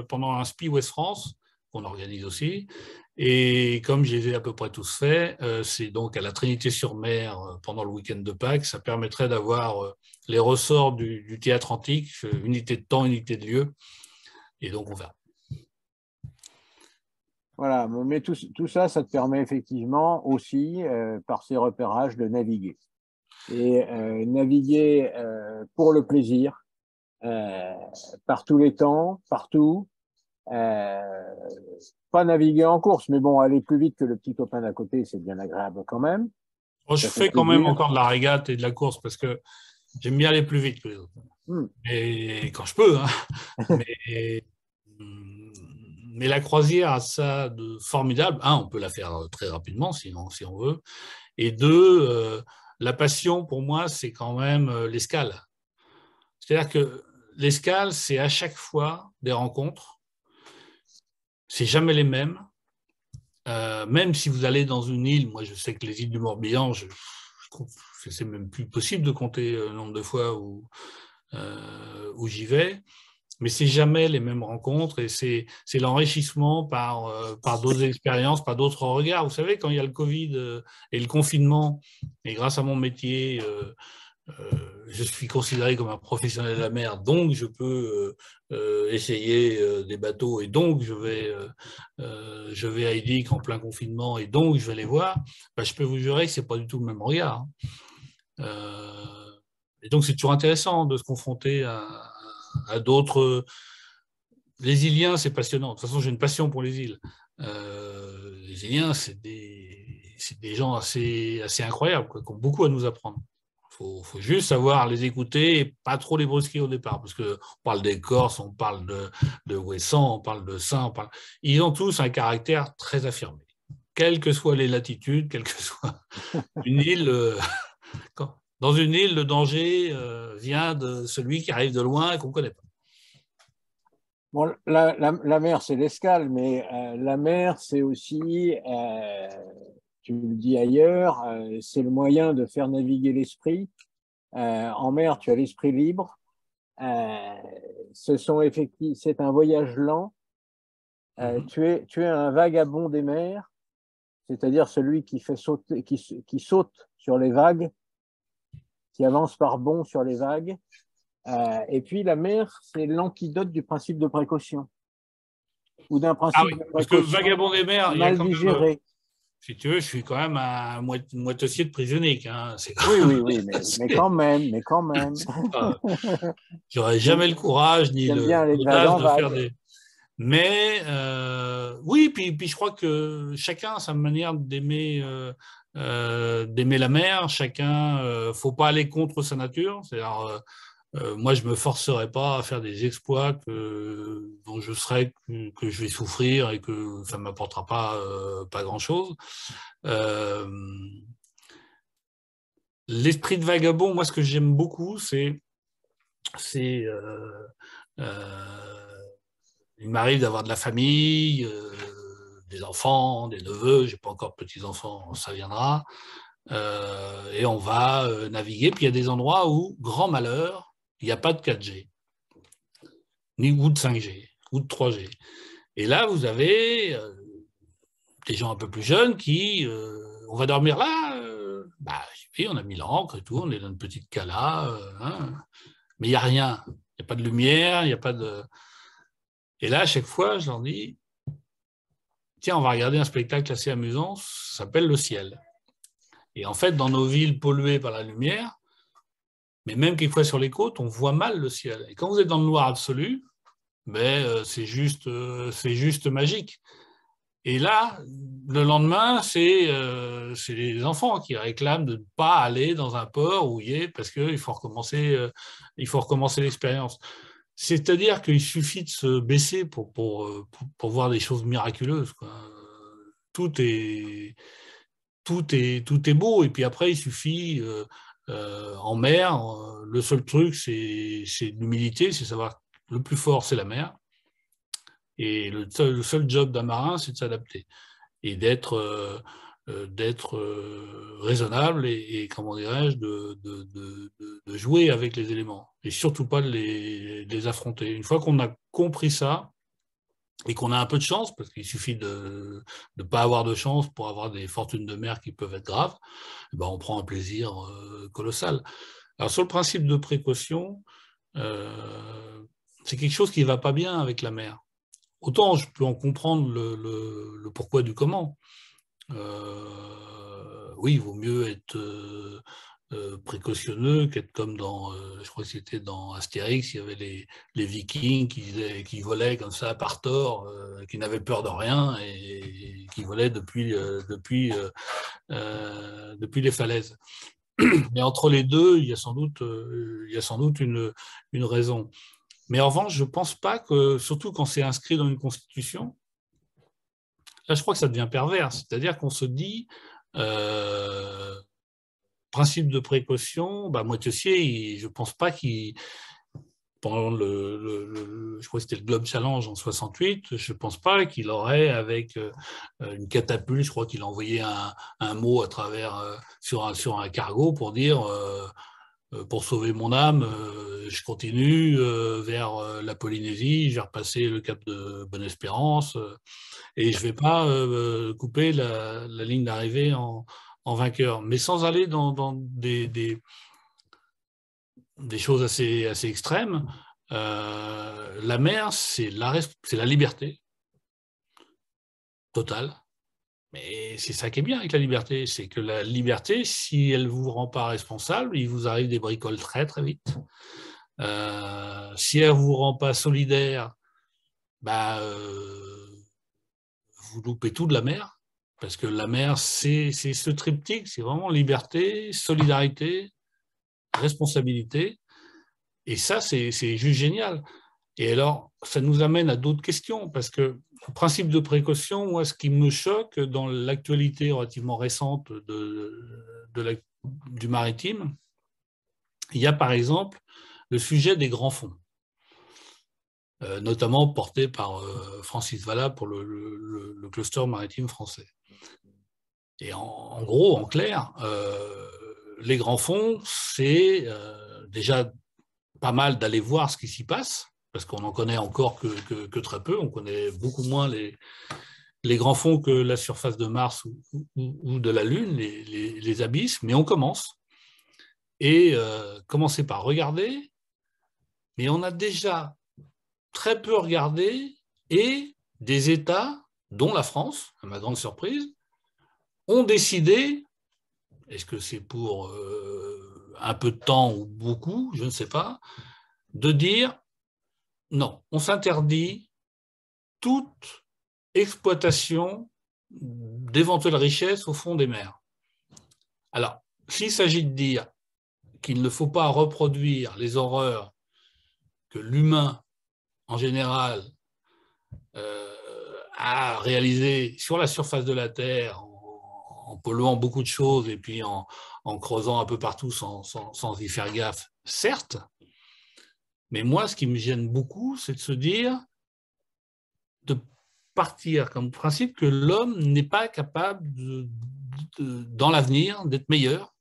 pendant un SPI Ouest France, qu'on organise aussi. Et comme je les ai à peu près tous faits, c'est donc à la Trinité-sur-Mer pendant le week-end de Pâques. Ça permettrait d'avoir les ressorts du théâtre antique, unité de temps, unité de lieu. Et donc, on verra.
Voilà, mais tout ça, ça te permet effectivement aussi, par ces repérages, de naviguer. Et naviguer pour le plaisir, par tous les temps, partout. Pas naviguer en course, mais bon, aller plus vite que le petit copain d'à côté, c'est bien agréable quand même.
Je fais quand même encore de la régate et de la course parce que j'aime bien aller plus vite que les autres. Et quand je peux, hein. Mais la croisière a ça de formidable. Un, on peut la faire très rapidement si on veut. Et deux, la passion pour moi, c'est quand même l'escale. C'est-à-dire que l'escale, c'est à chaque fois des rencontres. C'est jamais les mêmes. Même si vous allez dans une île, moi je sais que les îles du Morbihan, c'est même plus possible de compter le nombre de fois où j'y vais, mais c'est jamais les mêmes rencontres et c'est l'enrichissement par d'autres expériences, par d'autres regards. Vous savez, quand il y a le Covid et le confinement, et grâce à mon métier, je suis considéré comme un professionnel de la mer, donc je peux essayer des bateaux et donc je vais à Idic en plein confinement et donc je vais les voir. Ben, je peux vous jurer que c'est pas du tout le même regard. Et donc c'est toujours intéressant de se confronter à d'autres. Les Iliens, c'est passionnant. De toute façon, j'ai une passion pour les îles. Les Iliens, c'est des gens assez incroyables, quoi, qui ont beaucoup à nous apprendre. Il faut juste savoir les écouter et pas trop les brusquer au départ, parce qu'on parle des Corses, on parle de Ouessant, on parle de Saint, ils ont tous un caractère très affirmé. Quelles que soient les latitudes, quelle que soit une île, dans une île, le danger vient de celui qui arrive de loin et qu'on ne connaît pas.
Bon, la mer, c'est l'escale, mais la mer, c'est aussi… tu le dis ailleurs, c'est le moyen de faire naviguer l'esprit. En mer, tu as l'esprit libre. C'est un voyage lent. Tu es un vagabond des mers, c'est-à-dire celui qui saute sur les vagues, qui avance par bonds sur les vagues. Et puis la mer, c'est l'antidote du principe de précaution ou d'un principe de précaution
parce que vagabond des mers,
mal digéré.
Si tu veux, je suis quand même un moitié de prisonnier. Hein.
Oui, mais quand même.
J'aurais jamais le courage ni l'audace de faire des… Mais oui, puis je crois que chacun a sa manière d'aimer la mer. Chacun, faut pas aller contre sa nature. C'est-à-dire, moi, je ne me forcerai pas à faire des exploits dont je serai que je vais souffrir et que ça ne m'apportera pas grand-chose. L'esprit de vagabond, moi, ce que j'aime beaucoup, c'est il m'arrive d'avoir de la famille, des enfants, des neveux, j'ai pas encore de petits-enfants, ça viendra, et on va naviguer, puis il y a des endroits où, grand malheur, il n'y a pas de 4G, ou de 5G, ou de 3G. Et là, vous avez des gens un peu plus jeunes qui, on va dormir là, oui, on a mis l'ancre et tout, on est dans une petite cala, mais il n'y a rien, il n'y a pas de lumière, il n'y a pas de... Et là, à chaque fois, je leur dis, tiens, on va regarder un spectacle assez amusant, ça s'appelle Le Ciel. Et en fait, dans nos villes polluées par la lumière, mais même quelquefois sur les côtes, on voit mal le ciel. Et quand vous êtes dans le noir absolu, c'est juste magique. Et là, le lendemain, c'est les enfants qui réclament de ne pas aller dans un port où il est parce qu'il faut recommencer l'expérience. C'est-à-dire qu'il suffit de se baisser pour voir des choses miraculeuses, quoi. Tout est beau. Et puis après, il suffit, en mer, le seul truc, c'est l'humilité, c'est savoir que le plus fort, c'est la mer. Et le seul job d'un marin, c'est de s'adapter et d'être raisonnable et comment dirais-je, de jouer avec les éléments et surtout pas de les affronter. Une fois qu'on a compris ça et qu'on a un peu de chance, parce qu'il suffit de ne pas avoir de chance pour avoir des fortunes de mer qui peuvent être graves, on prend un plaisir colossal. Alors sur le principe de précaution, c'est quelque chose qui ne va pas bien avec la mer. Autant je peux en comprendre le pourquoi du comment. Oui, il vaut mieux être précautionneux qu'être comme je crois que c'était dans Astérix, il y avait les Vikings qui volaient comme ça par tort, qui n'avaient peur de rien et qui volaient depuis les falaises. Mais entre les deux, il y a sans doute une raison. Mais en revanche, je ne pense pas que, surtout quand c'est inscrit dans une constitution, là, je crois que ça devient pervers. C'est-à-dire qu'on se dit, principe de précaution, Moitessier, je ne pense pas qu'il, pendant je crois que c'était le Globe Challenge en 68, je ne pense pas qu'il aurait, avec une catapulte, je crois qu'il a envoyé un mot à travers, sur un cargo pour dire... pour sauver mon âme, je continue vers la Polynésie, je vais repasser le cap de Bonne-Espérance et je ne vais pas couper la ligne d'arrivée en vainqueur. Mais sans aller dans des choses assez extrêmes, la mer, c'est la liberté totale. Mais c'est ça qui est bien avec la liberté, c'est que la liberté, si elle ne vous rend pas responsable, il vous arrive des bricoles très très vite. Si elle ne vous rend pas solidaire, vous loupez tout de la mer, parce que la mer, c'est ce triptyque, c'est vraiment liberté, solidarité, responsabilité, et ça, c'est juste génial. Et alors, ça nous amène à d'autres questions, parce que le principe de précaution, moi, ce qui me choque dans l'actualité relativement récente du maritime, il y a par exemple le sujet des grands fonds, notamment porté par Francis Vallat pour le cluster maritime français. Et en gros, en clair, les grands fonds, c'est déjà pas mal d'aller voir ce qui s'y passe, parce qu'on n'en connaît encore que très peu. On connaît beaucoup moins les grands fonds que la surface de Mars ou de la Lune, les abysses, mais on commence. Et commencer par regarder, mais on a déjà très peu regardé, et des États, dont la France, à ma grande surprise, ont décidé, est-ce que c'est pour un peu de temps ou beaucoup, je ne sais pas, de dire non, on s'interdit toute exploitation d'éventuelles richesses au fond des mers. Alors, s'il s'agit de dire qu'il ne faut pas reproduire les horreurs que l'humain, en général, a réalisées sur la surface de la Terre, en polluant beaucoup de choses et puis en creusant un peu partout sans y faire gaffe, certes. Mais moi, ce qui me gêne beaucoup, c'est de se dire, de partir comme principe que l'homme n'est pas capable, dans l'avenir, d'être meilleur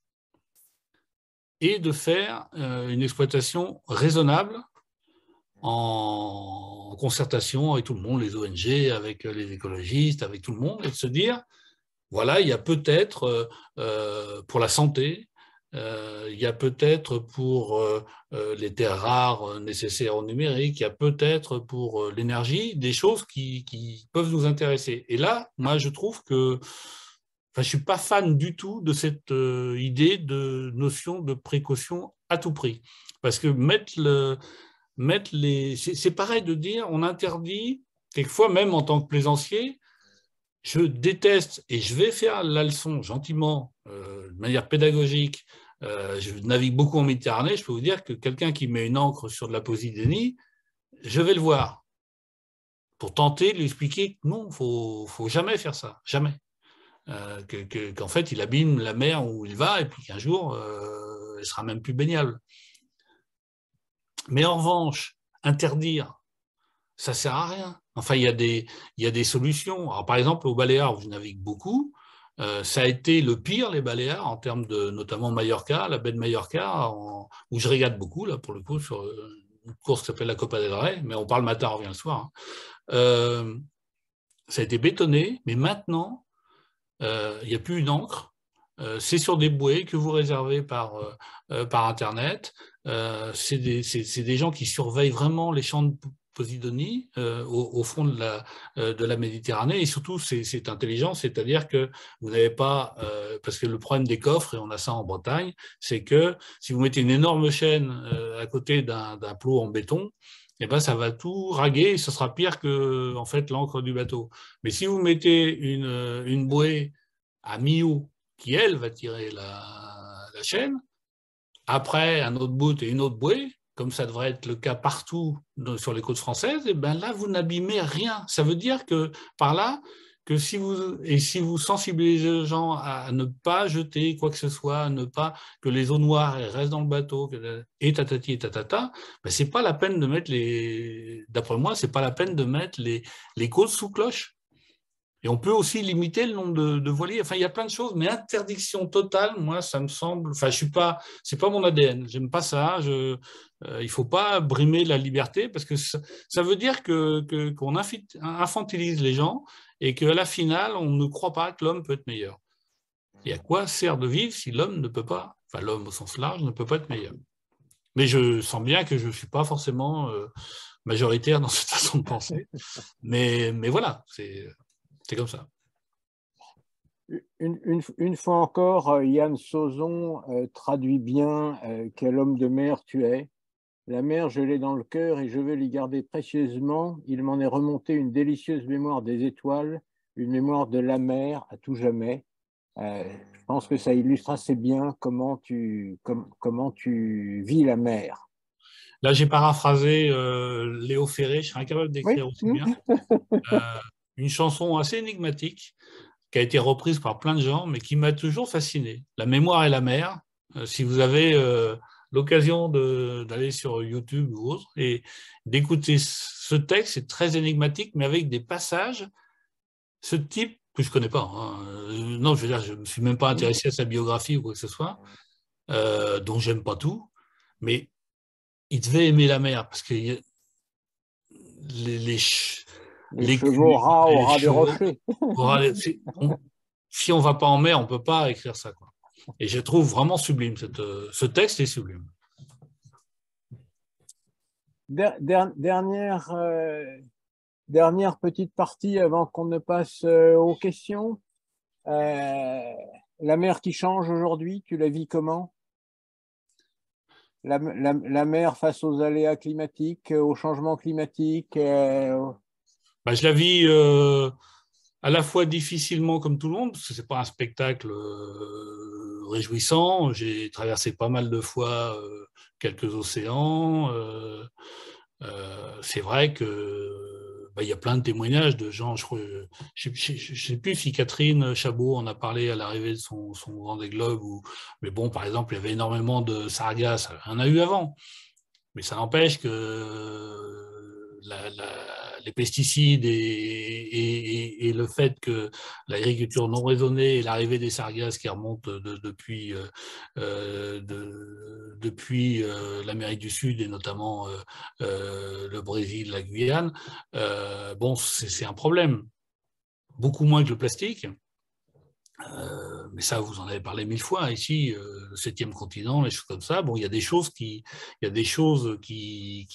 et de faire une exploitation raisonnable en concertation avec tout le monde, les ONG, avec les écologistes, avec tout le monde, et de se dire, voilà, il y a peut-être pour la santé, il y a peut-être pour les terres rares nécessaires au numérique, il y a peut-être pour l'énergie, des choses qui peuvent nous intéresser. Et là, moi, je trouve que je ne suis pas fan du tout de cette idée de notion de précaution à tout prix. Parce que c'est pareil de dire, on interdit, quelquefois même en tant que plaisancier, je déteste, et je vais faire la leçon gentiment, de manière pédagogique. Je navigue beaucoup en Méditerranée, je peux vous dire que quelqu'un qui met une ancre sur de la Posidonie, je vais le voir pour tenter de lui expliquer que non, il ne faut jamais faire ça, jamais. Qu'en fait, il abîme la mer où il va et puis qu'un jour, elle ne sera même plus baignable. Mais en revanche, interdire, ça ne sert à rien. Enfin, il y a des solutions. Alors, par exemple, aux Baléares, où je navigue beaucoup, ça a été le pire, les Baléares, en termes de, notamment Mallorca, la baie de Mallorca, où je régate beaucoup, là, pour le coup, sur une course qui s'appelle la Copa del Rey, mais on parle le matin, on revient le soir. Ça a été bétonné, mais maintenant, il n'y a plus une ancre. C'est sur des bouées que vous réservez par Internet. C'est des gens qui surveillent vraiment les champs de Posidonie au fond de la Méditerranée, et surtout c'est intelligent, c'est-à-dire que vous n'avez pas, parce que le problème des coffres, et on a ça en Bretagne, c'est que si vous mettez une énorme chaîne à côté d'un plot en béton, eh ben, ça va tout raguer et ce sera pire que en fait, l'encre du bateau. Mais si vous mettez une bouée à mi-eau qui, elle, va tirer la chaîne, après un autre bout et une autre bouée, comme ça devrait être le cas partout sur les côtes françaises, et ben là, vous n'abîmez rien. Ça veut dire que par là, que si vous sensibilisez les gens à ne pas jeter quoi que ce soit, à ne pas que les eaux noires restent dans le bateau, et tatati et tatata, ben c'est pas la peine de mettre d'après moi, c'est pas la peine de mettre les côtes sous cloche. Et on peut aussi limiter le nombre de voiliers. Enfin, il y a plein de choses, mais interdiction totale, moi, ça me semble. Enfin, c'est pas mon ADN. J'aime pas ça. Il faut pas brimer la liberté parce que ça veut dire qu'on infantilise les gens et qu'à la finale, on ne croit pas que l'homme peut être meilleur. Et à quoi sert de vivre si l'homme ne peut pas, enfin l'homme au sens large, ne peut pas être meilleur. Mais je sens bien que je ne suis pas forcément majoritaire dans cette façon de penser. Mais voilà, c'est comme ça.
Une fois encore, Yann Sauzon traduit bien quel homme de mer tu es. La mer, je l'ai dans le cœur et je veux l'y garder précieusement. Il m'en est remonté une délicieuse mémoire des étoiles, une mémoire de la mer à tout jamais. Je pense que ça illustre assez bien comment tu vis la mer.
Là, j'ai paraphrasé Léo Ferré, je serais incapable d'écrire
Oui.
aussi bien. Une chanson assez énigmatique qui a été reprise par plein de gens, mais qui m'a toujours fasciné. La mémoire et la mer. Si vous avez l'occasion d'aller sur YouTube ou autre et d'écouter ce texte, c'est très énigmatique, mais avec des passages, ce type que je ne connais pas. Hein. Non, je veux dire, je ne me suis même pas intéressé à sa biographie ou quoi que ce soit, dont j'aime pas tout, mais il devait aimer la mer parce que les
chevaux ras au ras des rochers.
Si on ne va pas en mer, on ne peut pas écrire ça, quoi. Et je trouve vraiment sublime. Ce texte est sublime.
Dernière petite partie avant qu'on ne passe aux questions. La mer qui change aujourd'hui, tu la vis comment? La mer face aux aléas climatiques, au changement climatique
Je la vis à la fois difficilement comme tout le monde, parce que ce n'est pas un spectacle réjouissant. J'ai traversé pas mal de fois quelques océans. C'est vrai que il y a plein de témoignages de gens. Je ne sais plus si Catherine Chabot en a parlé à l'arrivée de son Vendée Globe. Mais bon, par exemple, il y avait énormément de sargasses. Il y en a eu avant. Mais ça n'empêche que les pesticides et le fait que l'agriculture non raisonnée et l'arrivée des sargasses qui remontent depuis l'Amérique du Sud et notamment le Brésil, la Guyane, bon, c'est un problème. Beaucoup moins que le plastique. Mais ça, vous en avez parlé 1000 fois ici, le 7e continent, les choses comme ça. Bon, il y a des choses qui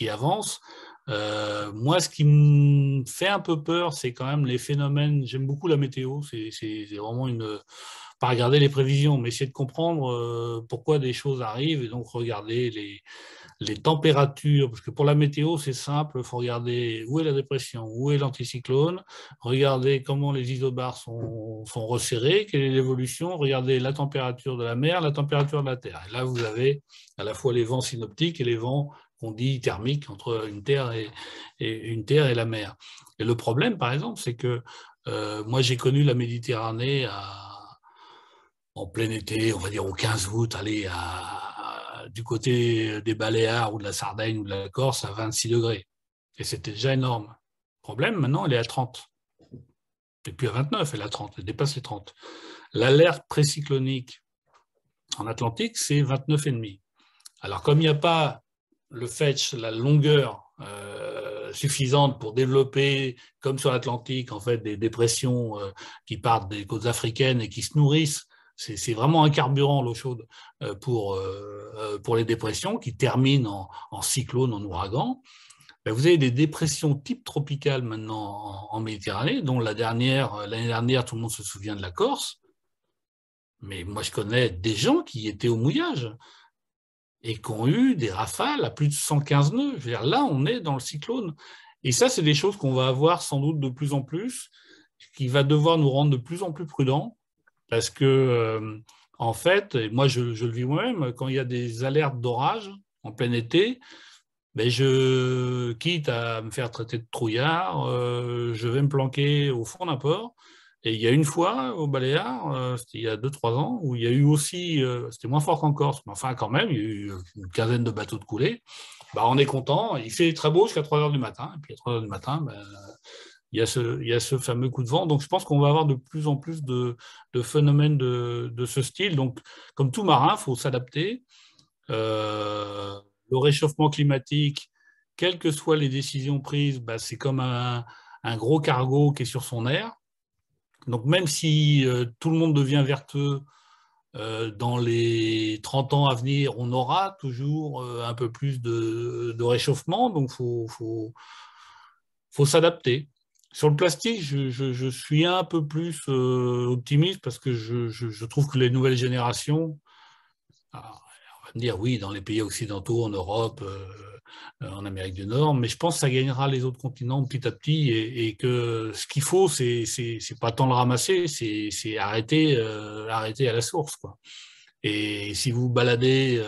avancent. Moi, ce qui me fait un peu peur, c'est quand même les phénomènes. J'aime beaucoup la météo. C'est vraiment pas regarder les prévisions, mais essayer de comprendre pourquoi des choses arrivent et donc regarder les températures, parce que pour la météo, c'est simple, il faut regarder où est la dépression, où est l'anticyclone, regarder comment les isobars sont resserrés, quelle est l'évolution, regarder la température de la mer, la température de la Terre. Et là, vous avez à la fois les vents synoptiques et les vents qu'on dit thermiques entre une Terre et la mer. Et le problème, par exemple, c'est que moi, j'ai connu la Méditerranée en plein été, on va dire au 15 août, aller du côté des Baléares ou de la Sardaigne ou de la Corse à 26 degrés. Et c'était déjà énorme. Le problème, maintenant, elle est à 30. Et puis à 29, elle est à 30, elle dépasse les 30. L'alerte précyclonique en Atlantique, c'est 29,5. Alors, comme il n'y a pas le fetch, la longueur suffisante pour développer, comme sur l'Atlantique, en fait, des dépressions qui partent des côtes africaines et qui se nourrissent. C'est vraiment un carburant, l'eau chaude, pour les dépressions qui terminent en cyclone, en ouragan. Ben, vous avez des dépressions type tropicale maintenant en Méditerranée, dont l'année dernière, tout le monde se souvient de la Corse. Mais moi, je connais des gens qui étaient au mouillage et qui ont eu des rafales à plus de 115 nœuds. Je veux dire, là, on est dans le cyclone. Et ça, c'est des choses qu'on va avoir sans doute de plus en plus, qui va devoir nous rendre de plus en plus prudents. Parce que, en fait, et moi je le vis moi-même, quand il y a des alertes d'orage en plein été, ben je quitte à me faire traiter de trouillard, je vais me planquer au fond d'un port. Et il y a une fois au Baléares, c'était il y a 2-3 ans, où il y a eu aussi, c'était moins fort qu'en Corse, mais enfin quand même, il y a eu une quinzaine de bateaux de coulés. Ben, on est content, il fait très beau jusqu'à 3 heures du matin. Et puis à 3 heures du matin, ben, il y a ce fameux coup de vent. Donc, je pense qu'on va avoir de plus en plus de phénomènes de ce style. Donc, comme tout marin, il faut s'adapter. Le réchauffement climatique, quelles que soient les décisions prises, bah, c'est comme un gros cargo qui est sur son air. Donc, même si tout le monde devient vertueux, dans les 30 ans à venir, on aura toujours un peu plus de réchauffement. Donc, il faut s'adapter. Sur le plastique, je suis un peu plus optimiste parce que je trouve que les nouvelles générations, alors, on va me dire oui, dans les pays occidentaux, en Europe, en Amérique du Nord, mais je pense que ça gagnera les autres continents petit à petit et que ce qu'il faut, c'est pas tant le ramasser, c'est arrêter à la source, quoi. Et si vous baladez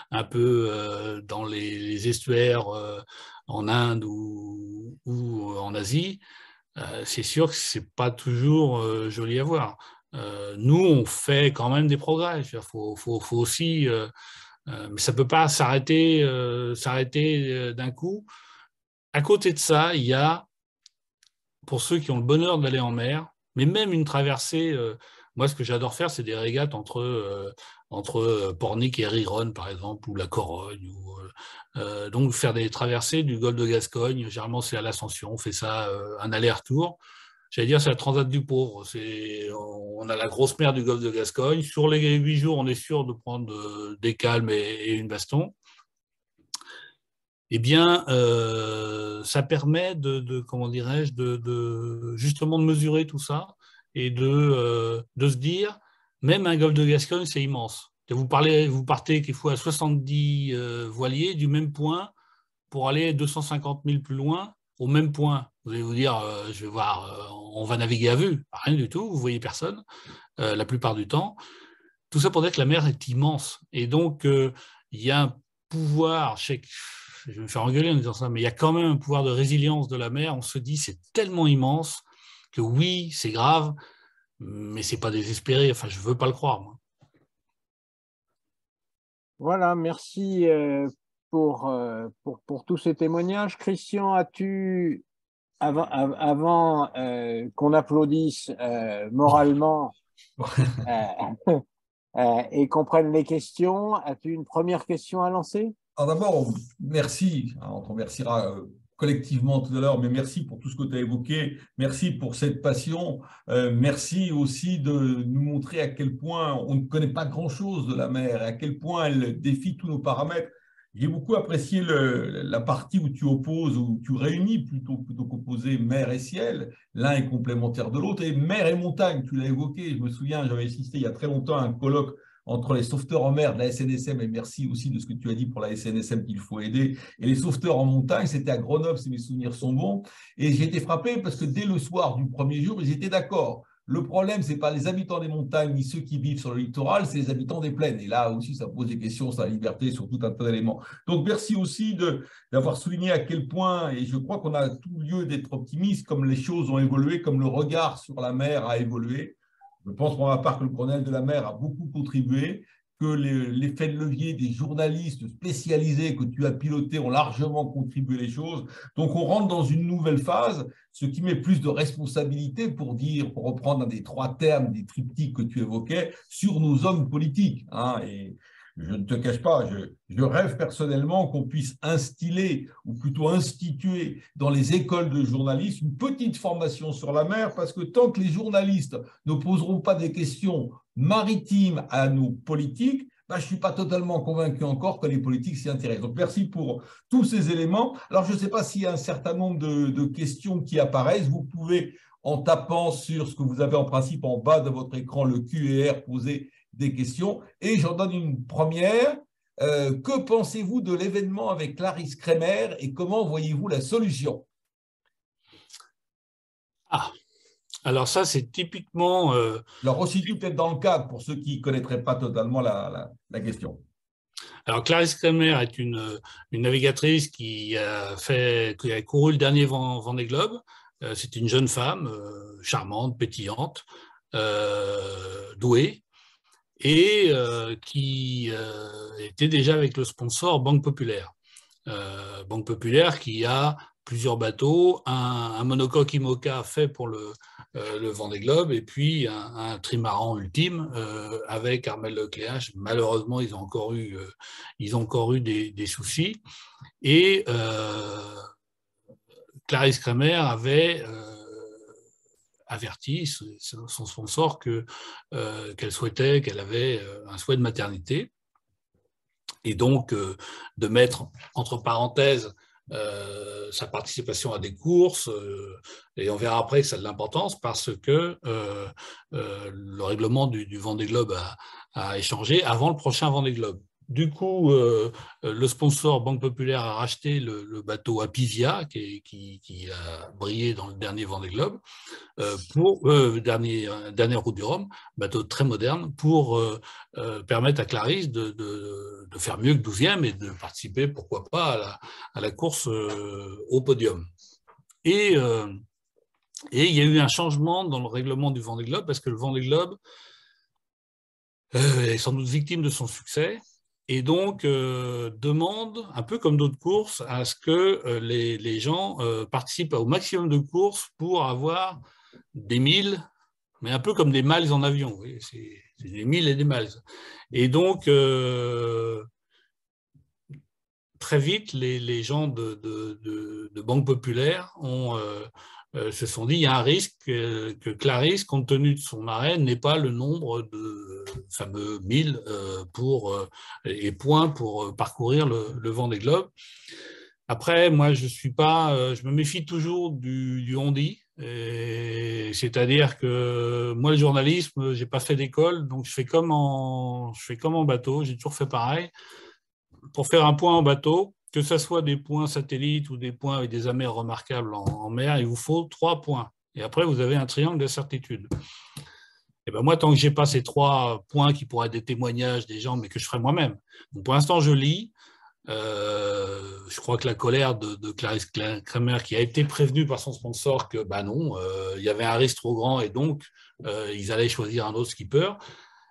un peu dans les estuaires en Inde ou en Asie, c'est sûr que c'est pas toujours joli à voir. Nous, on fait quand même des progrès. Il faut aussi, mais ça peut pas s'arrêter d'un coup. À côté de ça, il y a, pour ceux qui ont le bonheur d'aller en mer, mais même une traversée. Moi, ce que j'adore faire, c'est des régates entre Pornic et Riron, par exemple, ou la Corogne. Donc, faire des traversées du golfe de Gascogne. Généralement, c'est à l'Ascension. On fait ça un aller-retour. J'allais dire, c'est la Transat du pauvre. On a la grosse mer du golfe de Gascogne. Sur les 8 jours, on est sûr de prendre des calmes et une baston. Eh bien, ça permet comment dirais-je, justement de mesurer tout ça et de se dire, même un golfe de Gascogne, c'est immense. Vous partez qu'il faut à 70 voiliers du même point pour aller 250 000 plus loin. au même point. Vous allez vous dire, je vais voir, on va naviguer à vue. Rien du tout, vous voyez personne la plupart du temps. Tout ça pour dire que la mer est immense. Et donc, il y a un pouvoir, je vais me faire engueuler en disant ça, mais il y a quand même un pouvoir de résilience de la mer. On se dit, c'est tellement immense que oui, c'est grave, mais c'est pas désespéré. Enfin, je veux pas le croire, moi.
Voilà, merci pour tous ces témoignages. Christian, as-tu, avant qu'on applaudisse moralement et qu'on prenne les questions, as-tu une première question à lancer?
Alors d'abord, merci. On te remerciera collectivement tout à l'heure, mais merci pour tout ce que tu as évoqué. Merci pour cette passion. Merci aussi de nous montrer à quel point on ne connaît pas grand-chose de la mer, et à quel point elle défie tous nos paramètres. J'ai beaucoup apprécié la partie où tu opposes, où tu réunis plutôt qu'opposer mer et ciel. L'un est complémentaire de l'autre. Et mer et montagne, tu l'as évoqué. Je me souviens, j'avais assisté il y a très longtemps à un colloque entre les sauveteurs en mer de la SNSM, et merci aussi de ce que tu as dit pour la SNSM qu'il faut aider, et les sauveteurs en montagne. C'était à Grenoble, si mes souvenirs sont bons, et j'ai été frappé parce que dès le soir du premier jour, ils étaient d'accord. Le problème, ce n'est pas les habitants des montagnes ni ceux qui vivent sur le littoral, c'est les habitants des plaines. Et là aussi, ça pose des questions sur la liberté, sur tout un tas d'éléments. Donc, merci aussi d'avoir souligné à quel point, et je crois qu'on a tout lieu d'être optimiste, comme les choses ont évolué, comme le regard sur la mer a évolué. Je pense pour ma part que le colonel de la mer a beaucoup contribué, que l'effet de levier des journalistes spécialisés que tu as pilotés ont largement contribué les choses. Donc on rentre dans une nouvelle phase, ce qui met plus de responsabilité, pour reprendre un des trois termes des triptyques que tu évoquais, sur nos hommes politiques. Et je ne te cache pas, je rêve personnellement qu'on puisse instiller, ou plutôt instituer dans les écoles de journalisme, une petite formation sur la mer, parce que tant que les journalistes ne poseront pas des questions maritimes à nos politiques, je ne suis pas totalement convaincu encore que les politiques s'y intéressent. Donc merci pour tous ces éléments. Alors je ne sais pas s'il y a un certain nombre de questions qui apparaissent. Vous pouvez, en tapant sur ce que vous avez en principe en bas de votre écran, le Q&R, poser des questions. Et j'en donne une première. Que pensez-vous de l'événement avec Clarisse Kremer et comment voyez-vous la solution?
Alors ça, c'est typiquement…
Alors, resitue peut-être dans le cadre pour ceux qui ne connaîtraient pas totalement la question.
Alors, Clarisse Kremer est une navigatrice qui a couru le dernier Vendée Globe. C'est une jeune femme charmante, pétillante, douée, et qui était déjà avec le sponsor Banque Populaire. Banque Populaire qui a plusieurs bateaux, un monocoque IMOCA fait pour le Vendée Globe, et puis un trimaran ultime avec Armel Lecléache. Malheureusement, ils ont encore eu des soucis. Et Clarisse Kremer avait averti son sponsor qu'elle souhaitait, qu'elle avait un souhait de maternité, et donc de mettre entre parenthèses sa participation à des courses, et on verra après que ça a de l'importance parce que le règlement du Vendée Globe a échangé avant le prochain Vendée Globe. Du coup, le sponsor Banque Populaire a racheté le bateau Apivia qui a brillé dans le dernier Vendée Globe, dernière Route du Rhum, bateau très moderne, pour permettre à Clarisse de faire mieux que 12e et de participer, pourquoi pas, à la course au podium. Et il y a eu un changement dans le règlement du Vendée Globe parce que le Vendée Globe est sans doute victime de son succès. Et donc, demande, un peu comme d'autres courses, à ce que les gens participent au maximum de courses pour avoir des miles, mais un peu comme des miles en avion. C'est des miles et des miles. Et donc, très vite, les gens de Banque Populaire se sont dit il y a un risque que Clarisse, compte tenu de son marais, n'ait pas le nombre de fameux 1000 et points pour parcourir le Vendée Globe. Après, moi, je me méfie toujours du on-dit. C'est-à-dire que moi, le journalisme, j'ai pas fait d'école, donc je fais comme en bateau, j'ai toujours fait pareil. Pour faire un point en bateau, que ce soit des points satellites ou des points avec des amers remarquables en mer, il vous faut 3 points. Et après, vous avez un triangle de certitude. Et ben moi, tant que je n'ai pas ces 3 points qui pourraient être des témoignages des gens, mais que je ferai moi-même. Donc pour l'instant, je lis. Je crois que la colère de Clarisse Kramer, qui a été prévenue par son sponsor que bah non, il y avait un risque trop grand et donc ils allaient choisir un autre skipper,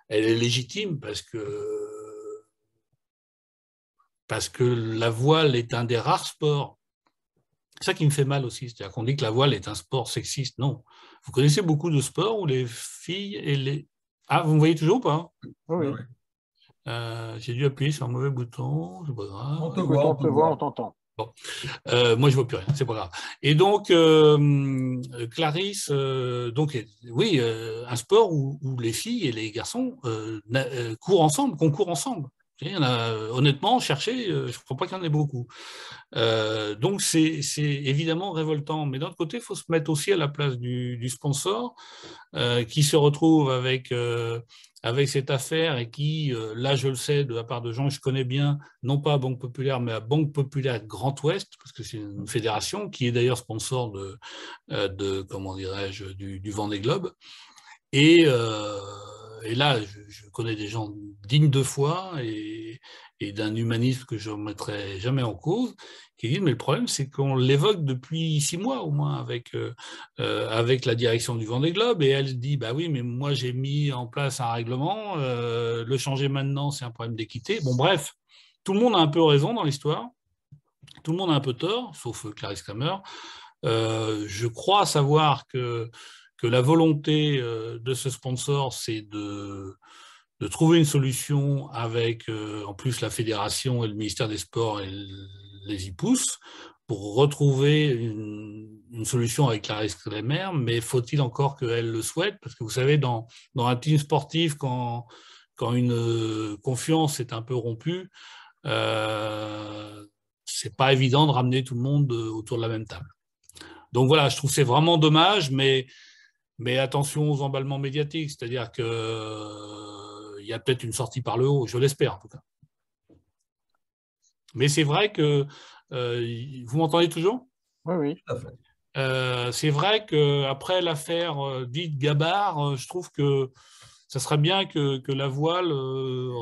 elle est légitime parce que la voile est un des rares sports. C'est ça qui me fait mal aussi, c'est-à-dire qu'on dit que la voile est un sport sexiste. Non. Vous connaissez beaucoup de sports où les filles et les... Ah, vous me voyez toujours ou pas?
Oui.
J'ai dû appuyer sur un mauvais bouton, c'est pas grave.
On te voit,
on t'entend.
Bon. Moi, je ne vois plus rien, c'est pas grave. Et donc, Clarisse, donc, oui, un sport où les filles et les garçons courent ensemble, concourent ensemble. Il y en a, honnêtement, chercher, je ne crois pas qu'il y en ait beaucoup. Donc, c'est évidemment révoltant. Mais d'un autre côté, il faut se mettre aussi à la place du sponsor qui se retrouve avec cette affaire et qui, là, je le sais, de la part de gens que je connais bien, non pas à Banque Populaire, mais à Banque Populaire Grand Ouest, parce que c'est une fédération qui est d'ailleurs sponsor de comment dirais-je, du Vendée Globe. Et là, je connais des gens dignes de foi et d'un humanisme que je ne mettrai jamais en cause, qui disent, mais le problème, c'est qu'on l'évoque depuis 6 mois au moins avec la direction du Vendée Globe, et elle dit, bah oui, mais moi j'ai mis en place un règlement, le changer maintenant, c'est un problème d'équité. Bon, bref, tout le monde a un peu raison dans l'histoire, tout le monde a un peu tort, sauf Clarisse Kramer. Je crois savoir que la volonté de ce sponsor, c'est de trouver une solution avec, en plus, la fédération et le ministère des Sports les y poussent pour retrouver une solution avec Clarisse Kramer, mais faut-il encore qu'elle le souhaite? Parce que vous savez, dans un team sportif, quand une confiance est un peu rompue, c'est pas évident de ramener tout le monde autour de la même table. Donc voilà, je trouve que c'est vraiment dommage, mais attention aux emballements médiatiques, c'est-à-dire qu'il y a peut-être une sortie par le haut, je l'espère en tout cas. Mais c'est vrai que... vous m'entendez toujours?
Oui, oui.
Tout à fait.
C'est vrai qu'après l'affaire dite Gabard, je trouve que ça serait bien que la voile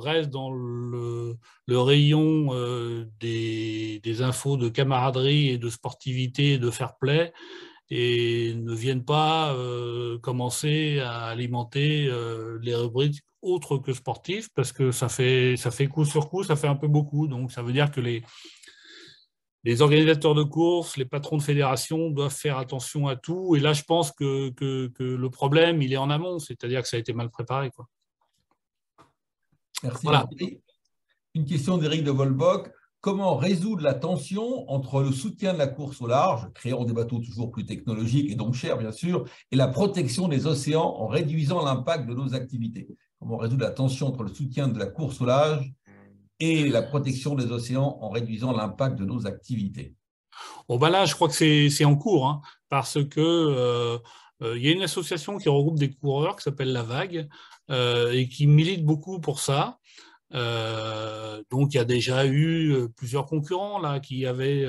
reste dans le rayon des infos de camaraderie et de sportivité et de fair play, et ne viennent pas commencer à alimenter les rubriques autres que sportives, parce que ça fait coup sur coup, ça fait un peu beaucoup. Donc ça veut dire que les organisateurs de courses, les patrons de fédération doivent faire attention à tout. Et là, je pense que le problème, il est en amont, c'est-à-dire que ça a été mal préparé, quoi.
Merci.
Voilà.
Une question d'Éric de Volbock. Comment résoudre la tension entre le soutien de la course au large, créant des bateaux toujours plus technologiques et donc chers, bien sûr, et la protection des océans en réduisant l'impact de nos activités? Comment résoudre la tension entre le soutien de la course au large et la protection des océans en réduisant l'impact de nos activités?
Bon, ben là, je crois que c'est en cours, hein, parce que y a une association qui regroupe des coureurs qui s'appelle La Vague et qui milite beaucoup pour ça. Donc il y a déjà eu plusieurs concurrents là qui avaient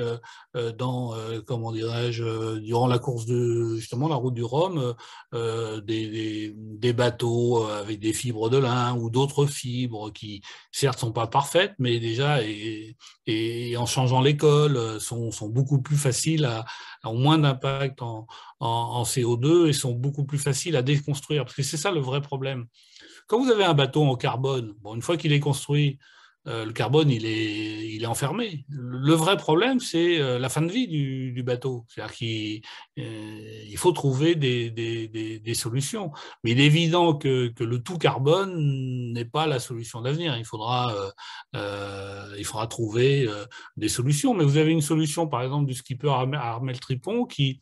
comment dirais-je, durant la course de justement la route du Rhum, des bateaux avec des fibres de lin ou d'autres fibres qui certes sont pas parfaites, mais déjà et en changeant l'école sont beaucoup plus faciles ont moins d'impact en CO2 et sont beaucoup plus faciles à déconstruire, parce que c'est ça le vrai problème. Quand vous avez un bateau en carbone, bon, une fois qu'il est construit, le carbone, il est enfermé. Le vrai problème, c'est la fin de vie du bateau. C'est-à-dire qu'il faut trouver des solutions. Mais il est évident que le tout carbone n'est pas la solution d'avenir. Il faudra trouver des solutions. Mais vous avez une solution, par exemple, du skipper Armel Tripon qui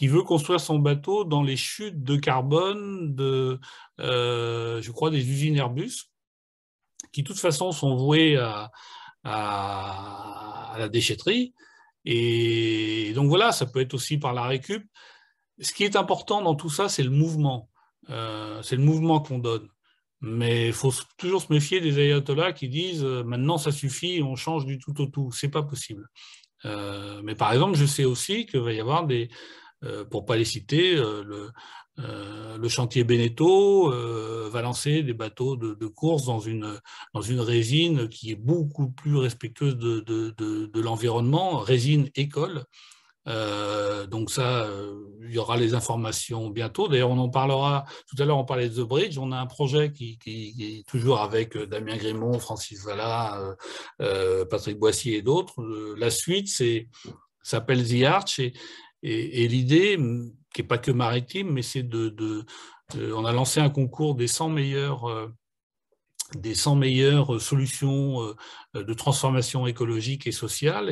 veut construire son bateau dans les chutes de carbone je crois, des usines Airbus, qui de toute façon sont vouées à la déchetterie. Et donc voilà, ça peut être aussi par la récup. Ce qui est important dans tout ça, c'est le mouvement. C'est le mouvement qu'on donne. Mais il faut toujours se méfier des ayatollahs qui disent maintenant ça suffit, on change du tout au tout. C'est pas possible. Mais par exemple, je sais aussi qu'il va y avoir pour pas les citer, le chantier Beneteau va lancer des bateaux de course dans une résine qui est beaucoup plus respectueuse de l'environnement, résine école. Donc ça, il y aura les informations bientôt. D'ailleurs, on en parlera. Tout à l'heure, on parlait de The Bridge. On a un projet qui est toujours avec Damien Grémont, Francis Valla, Patrick Boissy et d'autres. La suite s'appelle The Arch et l'idée, qui n'est pas que maritime, mais c'est on a lancé un concours des 100 meilleures solutions de transformation écologique et sociale.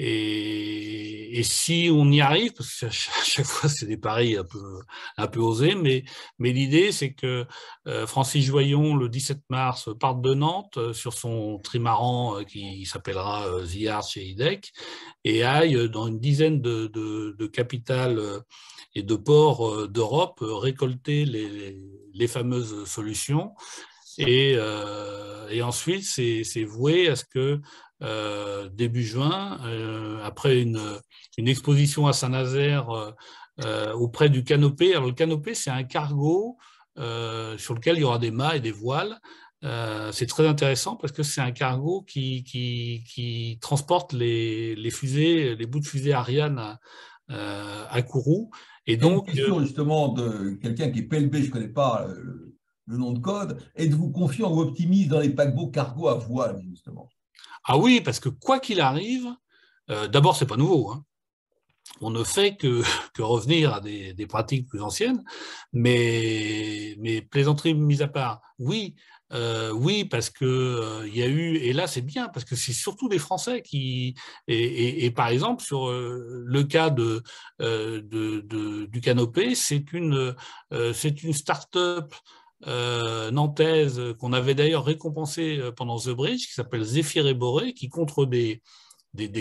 Et si on y arrive, parce que à chaque fois c'est des paris un peu osés, mais l'idée c'est que Francis Joyon, le 17 mars, parte de Nantes sur son trimaran qui s'appellera The Arch chez IDEC et aille dans une dizaine de capitales et de ports d'Europe récolter les fameuses solutions. Et ensuite, c'est voué à ce que début juin, après une exposition à Saint-Nazaire auprès du Canopé. Alors le Canopé, c'est un cargo sur lequel il y aura des mâts et des voiles. C'est très intéressant parce que c'est un cargo qui transporte les fusées, les bouts de fusée Ariane à Kourou. Et donc,
une question justement de quelqu'un qui est PLB, je ne connais pas le nom de code. Êtes-vous confiant ou optimiste dans les paquebots cargo à voile, justement?
Ah oui, parce que quoi qu'il arrive, d'abord, ce n'est pas nouveau, hein. On ne fait que revenir à des pratiques plus anciennes, mais plaisanterie mise à part, oui, oui, parce que il y a eu, et là c'est bien, parce que c'est surtout des Français qui, et par exemple sur le cas du Canopé, c'est une start-up nantaise qu'on avait d'ailleurs récompensée pendant The Bridge, qui s'appelle Zéphyr et Boré, qui contre des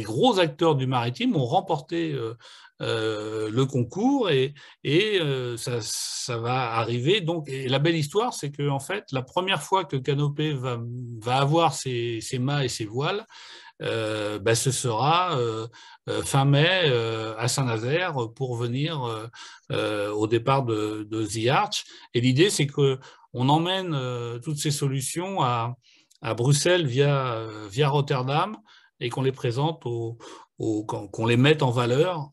gros acteurs du maritime ont remporté le concours et ça va arriver. Donc, et la belle histoire, c'est que en fait, la première fois que Canopé va avoir ses mâts et ses voiles, ce sera fin mai à Saint-Nazaire pour venir au départ de The Arch. Et l'idée, c'est qu'on emmène toutes ces solutions à Bruxelles via Rotterdam et qu'on les présente qu'on les mette en valeur.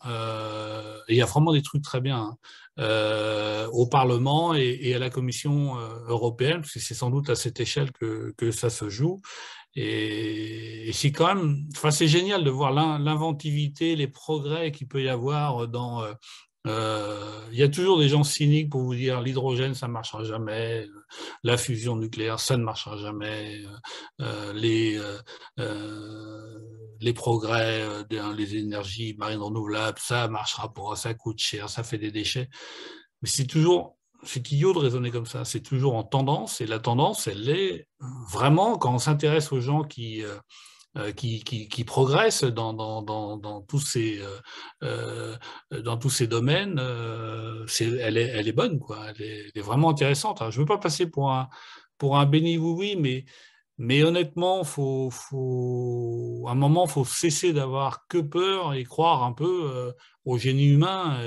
Et il y a vraiment des trucs très bien au Parlement et à la Commission européenne, parce que c'est sans doute à cette échelle que ça se joue. Et c'est quand même, enfin, c'est génial de voir l'inventivité, les progrès qu'il peut y avoir dans. Il y a toujours des gens cyniques pour vous dire l'hydrogène ça ne marchera jamais, la fusion nucléaire ça ne marchera jamais, les progrès les énergies marines renouvelables ça marchera pas, ça coûte cher, ça fait des déchets. Mais c'est idiot de raisonner comme ça. C'est toujours en tendance, et la tendance, elle est vraiment, quand on s'intéresse aux gens qui progressent dans tous ces domaines, elle est bonne, quoi. Elle est vraiment intéressante. Alors, je ne veux pas passer pour un béni-oui-oui, mais honnêtement, à un moment, il faut cesser d'avoir que peur et croire un peu au génie humain.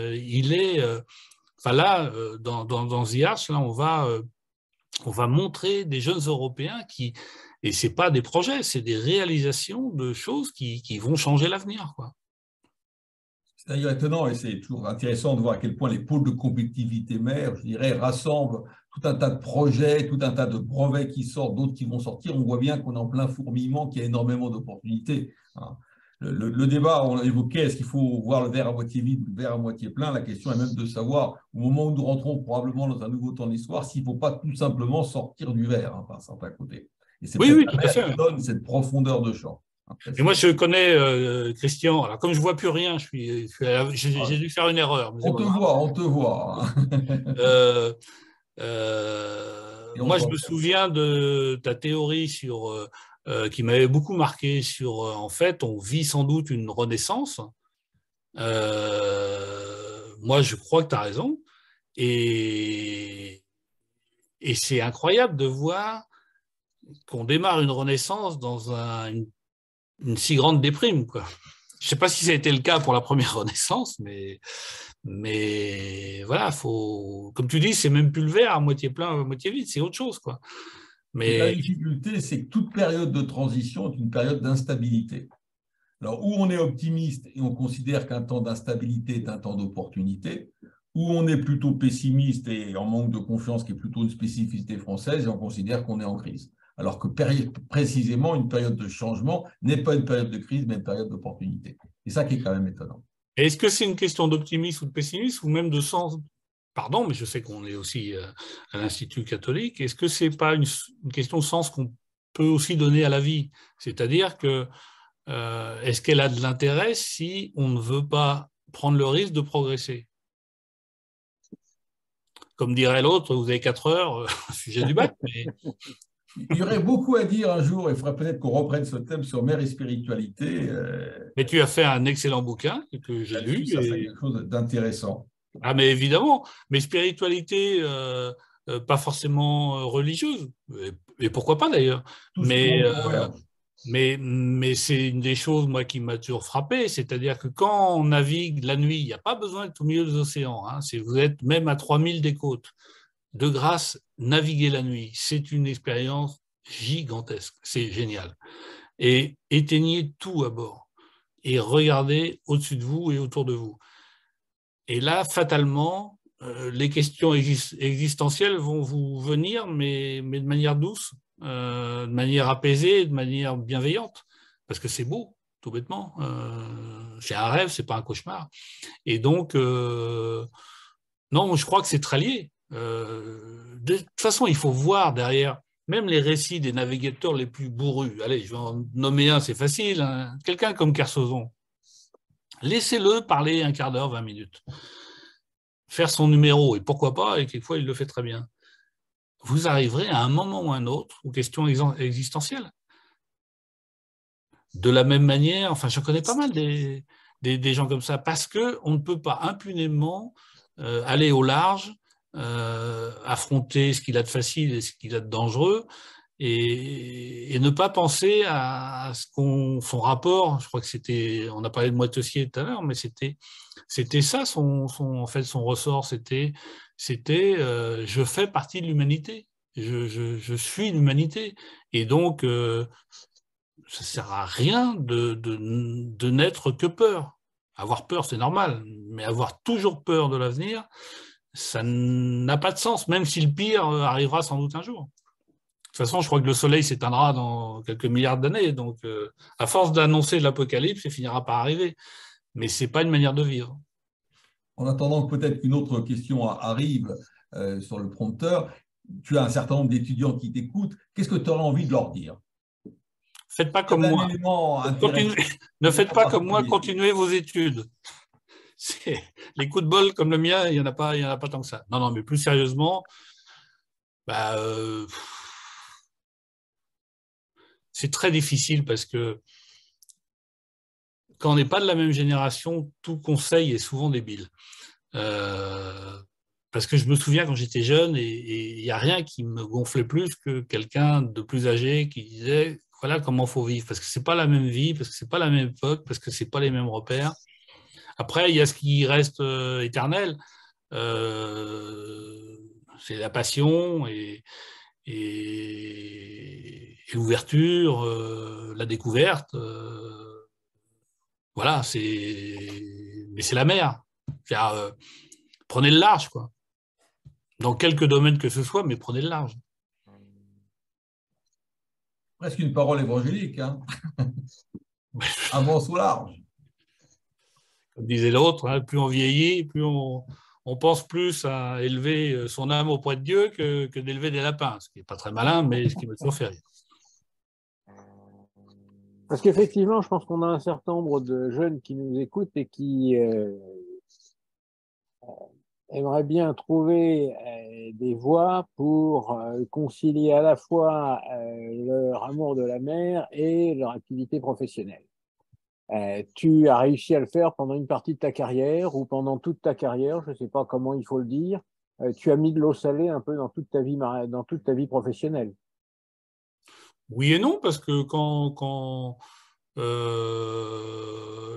Enfin là, dans The Arch, là, on va montrer des jeunes Européens et ce n'est pas des projets, c'est des réalisations de choses qui vont changer l'avenir, quoi.
C'est d'ailleurs étonnant et c'est toujours intéressant de voir à quel point les pôles de compétitivité mère, je dirais, rassemblent tout un tas de projets, tout un tas de brevets qui sortent, d'autres qui vont sortir. On voit bien qu'on est en plein fourmillement, qu'il y a énormément d'opportunités. Le débat, on évoquait, est-ce qu'il faut voir le verre à moitié vide ou le verre à moitié plein? La question est même de savoir, au moment où nous rentrons probablement dans un nouveau temps d'histoire, s'il ne faut pas tout simplement sortir du verre par certains côtés. Et c'est
Oui,
peut-être
tout
la
à
mer
fait.
qui donne cette profondeur de champ.
Et moi, je connais Christian. Alors, comme je ne vois plus rien, j'ai dû faire une erreur. Mais
on te voit.
Moi, je me souviens de ta théorie qui m'avait beaucoup marqué sur, en fait, on vit sans doute une renaissance. Moi, je crois que tu as raison. Et Et c'est incroyable de voir qu'on démarre une renaissance dans une si grande déprime, quoi. Je ne sais pas si ça a été le cas pour la première renaissance, mais voilà, faut, comme tu dis, c'est même plus le verre à moitié plein, à moitié vide, c'est autre chose, quoi.
Et la
Mais
difficulté, c'est que toute période de transition est une période d'instabilité. Alors, où on est optimiste et on considère qu'un temps d'instabilité est un temps d'opportunité, où on est plutôt pessimiste et en manque de confiance, qui est plutôt une spécificité française, et on considère qu'on est en crise. Alors que précisément, une période de changement n'est pas une période de crise, mais une période d'opportunité. Et ça qui est quand même étonnant.
est-ce que c'est une question d'optimisme ou de pessimisme, ou même de sens? Pardon, mais je sais qu'on est aussi à l'Institut catholique. Est-ce que c'est pas une question de sens qu'on peut aussi donner à la vie? C'est-à-dire que est-ce qu'elle a de l'intérêt si on ne veut pas prendre le risque de progresser? Comme dirait l'autre, vous avez 4 heures au sujet du bac. Mais...
Il y aurait beaucoup à dire un jour, il faudrait peut-être qu'on reprenne ce thème sur mer et spiritualité.
Mais tu as fait un excellent bouquin que j'ai lu.
Ça serait quelque chose d'intéressant.
Ah, mais évidemment, mais spiritualité, pas forcément religieuse, et pourquoi pas d'ailleurs.
Tout ce que l'on
Mais c'est une des choses, moi, qui m'a toujours frappé, c'est-à-dire que quand on navigue la nuit, il n'y a pas besoin d'être au milieu des océans, hein, si vous êtes même à 3000 des côtes, de grâce, naviguer la nuit, c'est une expérience gigantesque, c'est génial. Et éteignez tout à bord et regardez au-dessus de vous et autour de vous. Et là, fatalement, les questions existentielles vont vous venir, mais de manière douce, de manière apaisée, de manière bienveillante, parce que c'est beau, tout bêtement. C'est un rêve, c'est pas un cauchemar. Et donc, non, je crois que c'est très lié. De toute façon, il faut voir derrière, même les récits des navigateurs les plus bourrus. Allez, je vais en nommer un, c'est facile. Hein. Quelqu'un comme Kersozon. Laissez-le parler un quart d'heure, 20 minutes. Faire son numéro, et pourquoi pas, et quelquefois il le fait très bien. Vous arriverez à un moment ou à un autre aux questions existentielles. De la même manière, enfin, je connais pas mal des gens comme ça, parce qu'on ne peut pas impunément aller au large, affronter ce qu'il a de facile et ce qu'il a de dangereux, et ne pas penser à son rapport. Je crois que c'était, on a parlé de Moitessier tout à l'heure, mais c'était ça en fait son ressort. C'était je fais partie de l'humanité, je suis l'humanité, et donc ça sert à rien de n'être que peur. Avoir peur, c'est normal, mais avoir toujours peur de l'avenir, ça n'a pas de sens, même si le pire arrivera sans doute un jour. De toute façon, je crois que le soleil s'éteindra dans quelques milliards d'années. Donc, à force d'annoncer l'apocalypse, il finira par arriver. Mais ce n'est pas une manière de vivre.
En attendant que peut-être qu'une autre question arrive sur le prompteur, tu as un certain nombre d'étudiants qui t'écoutent. Qu'est-ce que tu aurais envie de leur dire?
Faites pas comme moi. Ne faites pas comme moi, continuez vos études. Les coups de bol comme le mien, il n'y en a pas tant que ça. Non, non, mais plus sérieusement, bah, c'est très difficile parce que quand on n'est pas de la même génération, tout conseil est souvent débile. Parce que je me souviens quand j'étais jeune, et il n'y a rien qui me gonflait plus que quelqu'un de plus âgé qui disait voilà comment il faut vivre, parce que ce n'est pas la même vie, parce que ce n'est pas la même époque, parce que ce n'est pas les mêmes repères. Après, il y a ce qui reste éternel, c'est la passion et l'ouverture, la découverte. Voilà, mais c'est la mer. Prenez le large, quoi. Dans quelques domaines que ce soit, mais prenez le large.
Presque une parole évangélique, hein. Avance au large.
Comme disait l'autre, hein, plus on vieillit, plus on pense plus à élever son âme auprès de Dieu que d'élever des lapins, ce qui n'est pas très malin, mais ce qui m'a toujours fait rire.
Parce qu'effectivement, je pense qu'on a un certain nombre de jeunes qui nous écoutent et qui aimeraient bien trouver des voies pour concilier à la fois leur amour de la mer et leur activité professionnelle. Tu as réussi à le faire pendant une partie de ta carrière ou pendant toute ta carrière, je ne sais pas comment il faut le dire. tu as mis de l'eau salée un peu dans toute ta vie professionnelle.
Oui et non, parce que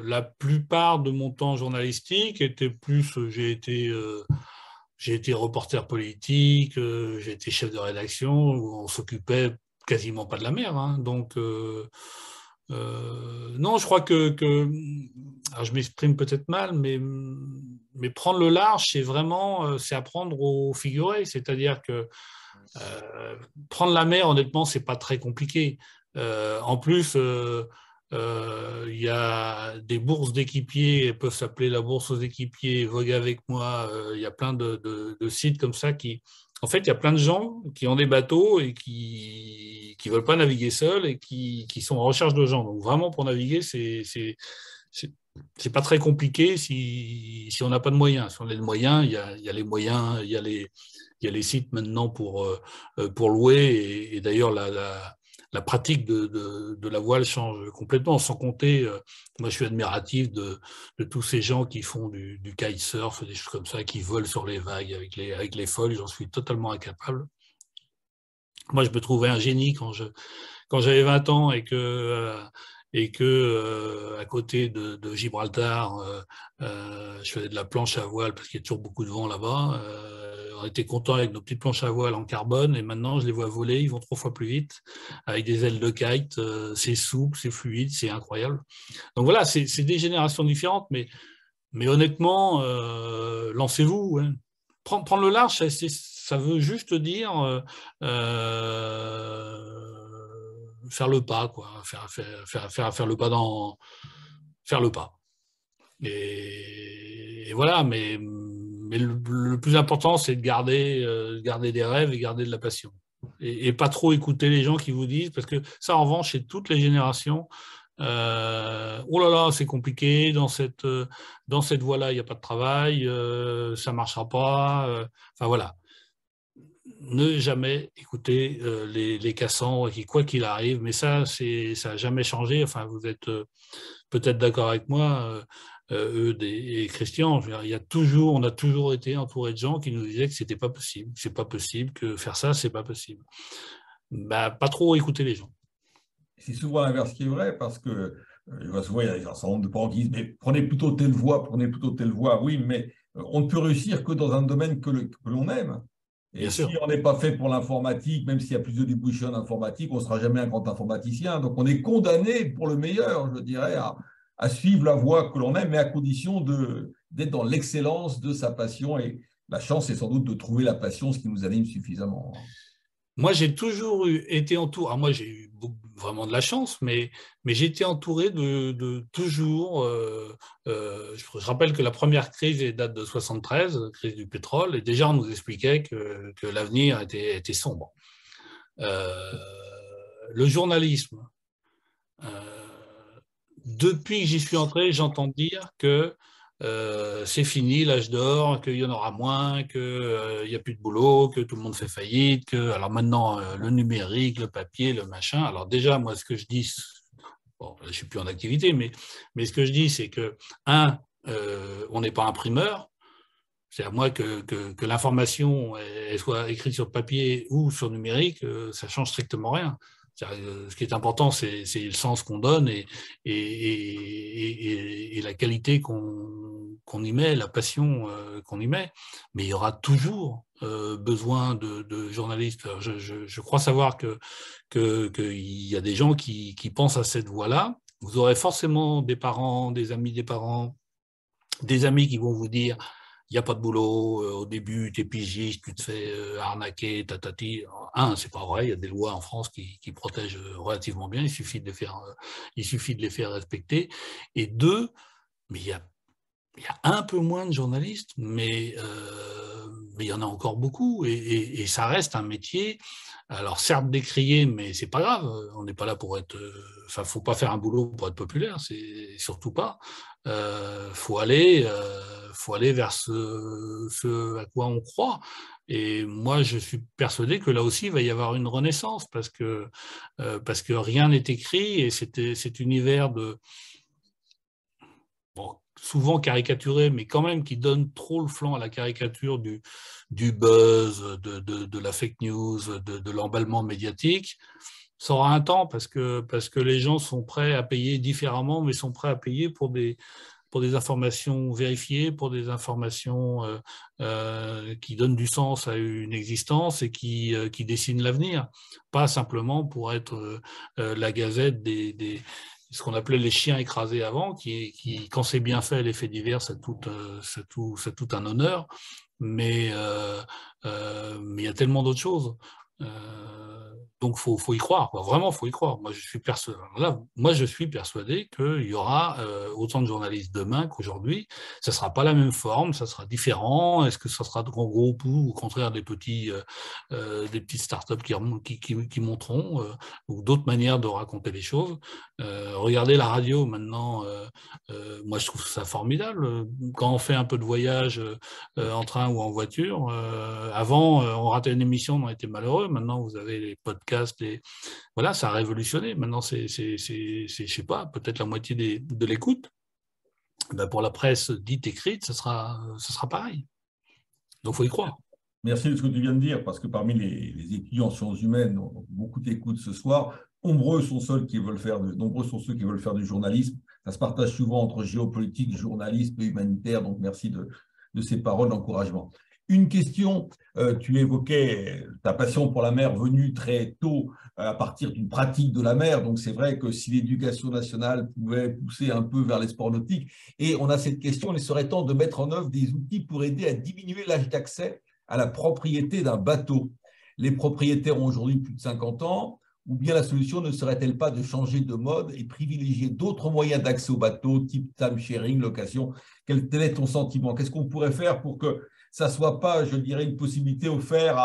la plupart de mon temps journalistique était plus, j'ai été reporter politique, j'ai été chef de rédaction, où on s'occupait quasiment pas de la mer, hein. Donc, non, je crois alors je m'exprime peut-être mal, mais prendre le large, c'est vraiment, c'est apprendre au figuré. C'est-à-dire que prendre la mer, honnêtement, c'est pas très compliqué. En plus, il y a des bourses d'équipiers, elles peuvent s'appeler la bourse aux équipiers, Vogue avec moi. Il y a plein de sites comme ça qui. En fait, il y a plein de gens qui ont des bateaux et qui veulent pas naviguer seuls et qui sont en recherche de gens. Donc vraiment, pour naviguer, c'est pas très compliqué si on n'a pas de moyens. Si on a de moyens, il y a les moyens, il y a les sites maintenant pour louer. Et d'ailleurs, la pratique de la voile change complètement, sans compter, moi je suis admiratif de tous ces gens qui font du kitesurf, des choses comme ça, qui volent sur les vagues avec les folles, j'en suis totalement incapable. Moi je me trouvais un génie quand j'avais 20 ans et que à côté de Gibraltar, je faisais de la planche à voile parce qu'il y a toujours beaucoup de vent là-bas. On était contents avec nos petites planches à voile en carbone et maintenant je les vois voler, ils vont 3 fois plus vite avec des ailes de kite. C'est souple, c'est fluide, c'est incroyable. Donc voilà, c'est des générations différentes, mais honnêtement, lancez-vous. Hein. Prendre le large, ça veut juste dire faire le pas, quoi. Faire le pas faire le pas. Et voilà, mais le plus important, c'est de garder des rêves et garder de la passion. Et pas trop écouter les gens qui vous disent, parce que ça, en revanche, chez toutes les générations, oh là là, c'est compliqué, dans cette voie-là, il n'y a pas de travail, ça ne marchera pas. Enfin voilà. Ne jamais écouter les cassants, qui, quoi qu'il arrive, mais ça n'a jamais changé. Enfin, vous êtes peut-être d'accord avec moi, Eudes et Christian. Je veux dire, on a toujours été entouré de gens qui nous disaient que c'était pas possible, c'est pas possible, que faire ça, c'est pas possible. Bah, pas trop écouter les gens.
C'est souvent l'inverse qui est vrai parce que souvent il y a un certain nombre de parents qui disent mais prenez plutôt telle voie, prenez plutôt telle voie. Oui, mais on ne peut réussir que dans un domaine que l'on aime. Et
Bien
si
sûr.
on n'est pas fait pour l'informatique, même s'il y a plus de débouchés en informatique, on ne sera jamais un grand informaticien. Donc on est condamné pour le meilleur, je dirais, à suivre la voie que l'on aime, mais à condition d'être dans l'excellence de sa passion. Et la chance, c'est sans doute de trouver la passion, ce qui nous anime suffisamment.
Moi, j'ai toujours été entouré. Alors moi, j'ai eu vraiment de la chance, mais j'ai été entouré de toujours. Je rappelle que la première crise date de 73, crise du pétrole, et déjà on nous expliquait que l'avenir était sombre. Le journalisme. Depuis que j'y suis entré, j'entends dire que c'est fini l'âge d'or, qu'il y en aura moins, qu'il n'y a plus de boulot, que tout le monde fait faillite, que alors maintenant le numérique, le papier, le machin. Alors déjà, moi, ce que je dis, bon, je ne suis plus en activité, mais ce que je dis, c'est que, on n'est pas imprimeur. C'est à moi que l'information elle soit écrite sur papier ou sur numérique, ça change strictement rien. Ce qui est important, c'est le sens qu'on donne et la qualité qu'on y met, la passion qu'on y met. Mais il y aura toujours besoin de journalistes. Je crois savoir qu'il y a des gens qui pensent à cette voie-là. Vous aurez forcément des parents, des amis des parents, des amis qui vont vous dire il n'y a pas de boulot, au début, tu es pigiste, tu te fais arnaquer, tatati. C'est pas vrai, il y a des lois en France qui protègent relativement bien, il suffit de les faire respecter. Et deux, mais il y a un peu moins de journalistes, mais il y en a encore beaucoup, et ça reste un métier. Alors certes décrié, mais c'est pas grave. On n'est pas là pour être. Enfin, faut pas faire un boulot pour être populaire, c'est surtout pas. Faut aller vers ce à quoi on croit. Et moi, je suis persuadé que là aussi, il va y avoir une renaissance parce que rien n'est écrit et cet univers bon, souvent caricaturé, mais quand même qui donne trop le flanc à la caricature du buzz, de la fake news, de l'emballement médiatique, ça aura un temps parce que les gens sont prêts à payer différemment, mais sont prêts à payer pour des informations vérifiées, pour des informations qui donnent du sens à une existence et qui dessinent l'avenir, pas simplement pour être la gazette ce qu'on appelait les chiens écrasés avant, qui quand c'est bien fait, les faits divers, c'est tout un honneur, mais il y a tellement d'autres choses. Donc, faut y croire, quoi. Vraiment, faut y croire. Moi, je suis persuadé qu'il y aura autant de journalistes demain qu'aujourd'hui. Ça sera pas la même forme, ça sera différent. Est-ce que ça sera de grands groupes ou au contraire des petites startups qui monteront ou d'autres manières de raconter les choses. Regardez la radio maintenant. Moi, je trouve ça formidable. Quand on fait un peu de voyage en train ou en voiture, avant, on ratait une émission, on était malheureux. Maintenant, vous avez les podcasts. Voilà, ça a révolutionné. Maintenant, c'est je sais pas, peut-être la moitié de l'écoute. Ben, pour la presse dite écrite, ça sera pareil. Donc, il faut y croire.
Merci de ce que tu viens de dire, parce que parmi les étudiants en sciences humaines, beaucoup t'écoutent ce soir. Nombreux sont ceux qui veulent faire du journalisme. Ça se partage souvent entre géopolitique, journalisme et humanitaire. Donc, merci de ces paroles d'encouragement. Une question, tu évoquais ta passion pour la mer venue très tôt à partir d'une pratique de la mer. Donc, c'est vrai que si l'éducation nationale pouvait pousser un peu vers les sports nautiques, et on a cette question, il serait temps de mettre en œuvre des outils pour aider à diminuer l'âge d'accès à la propriété d'un bateau. Les propriétaires ont aujourd'hui plus de 50 ans, ou bien la solution ne serait-elle pas de changer de mode et privilégier d'autres moyens d'accès au bateau, type time sharing, location? Quel est ton sentiment? Qu'est-ce qu'on pourrait faire pour que ça ne soit pas, je dirais, une possibilité offerte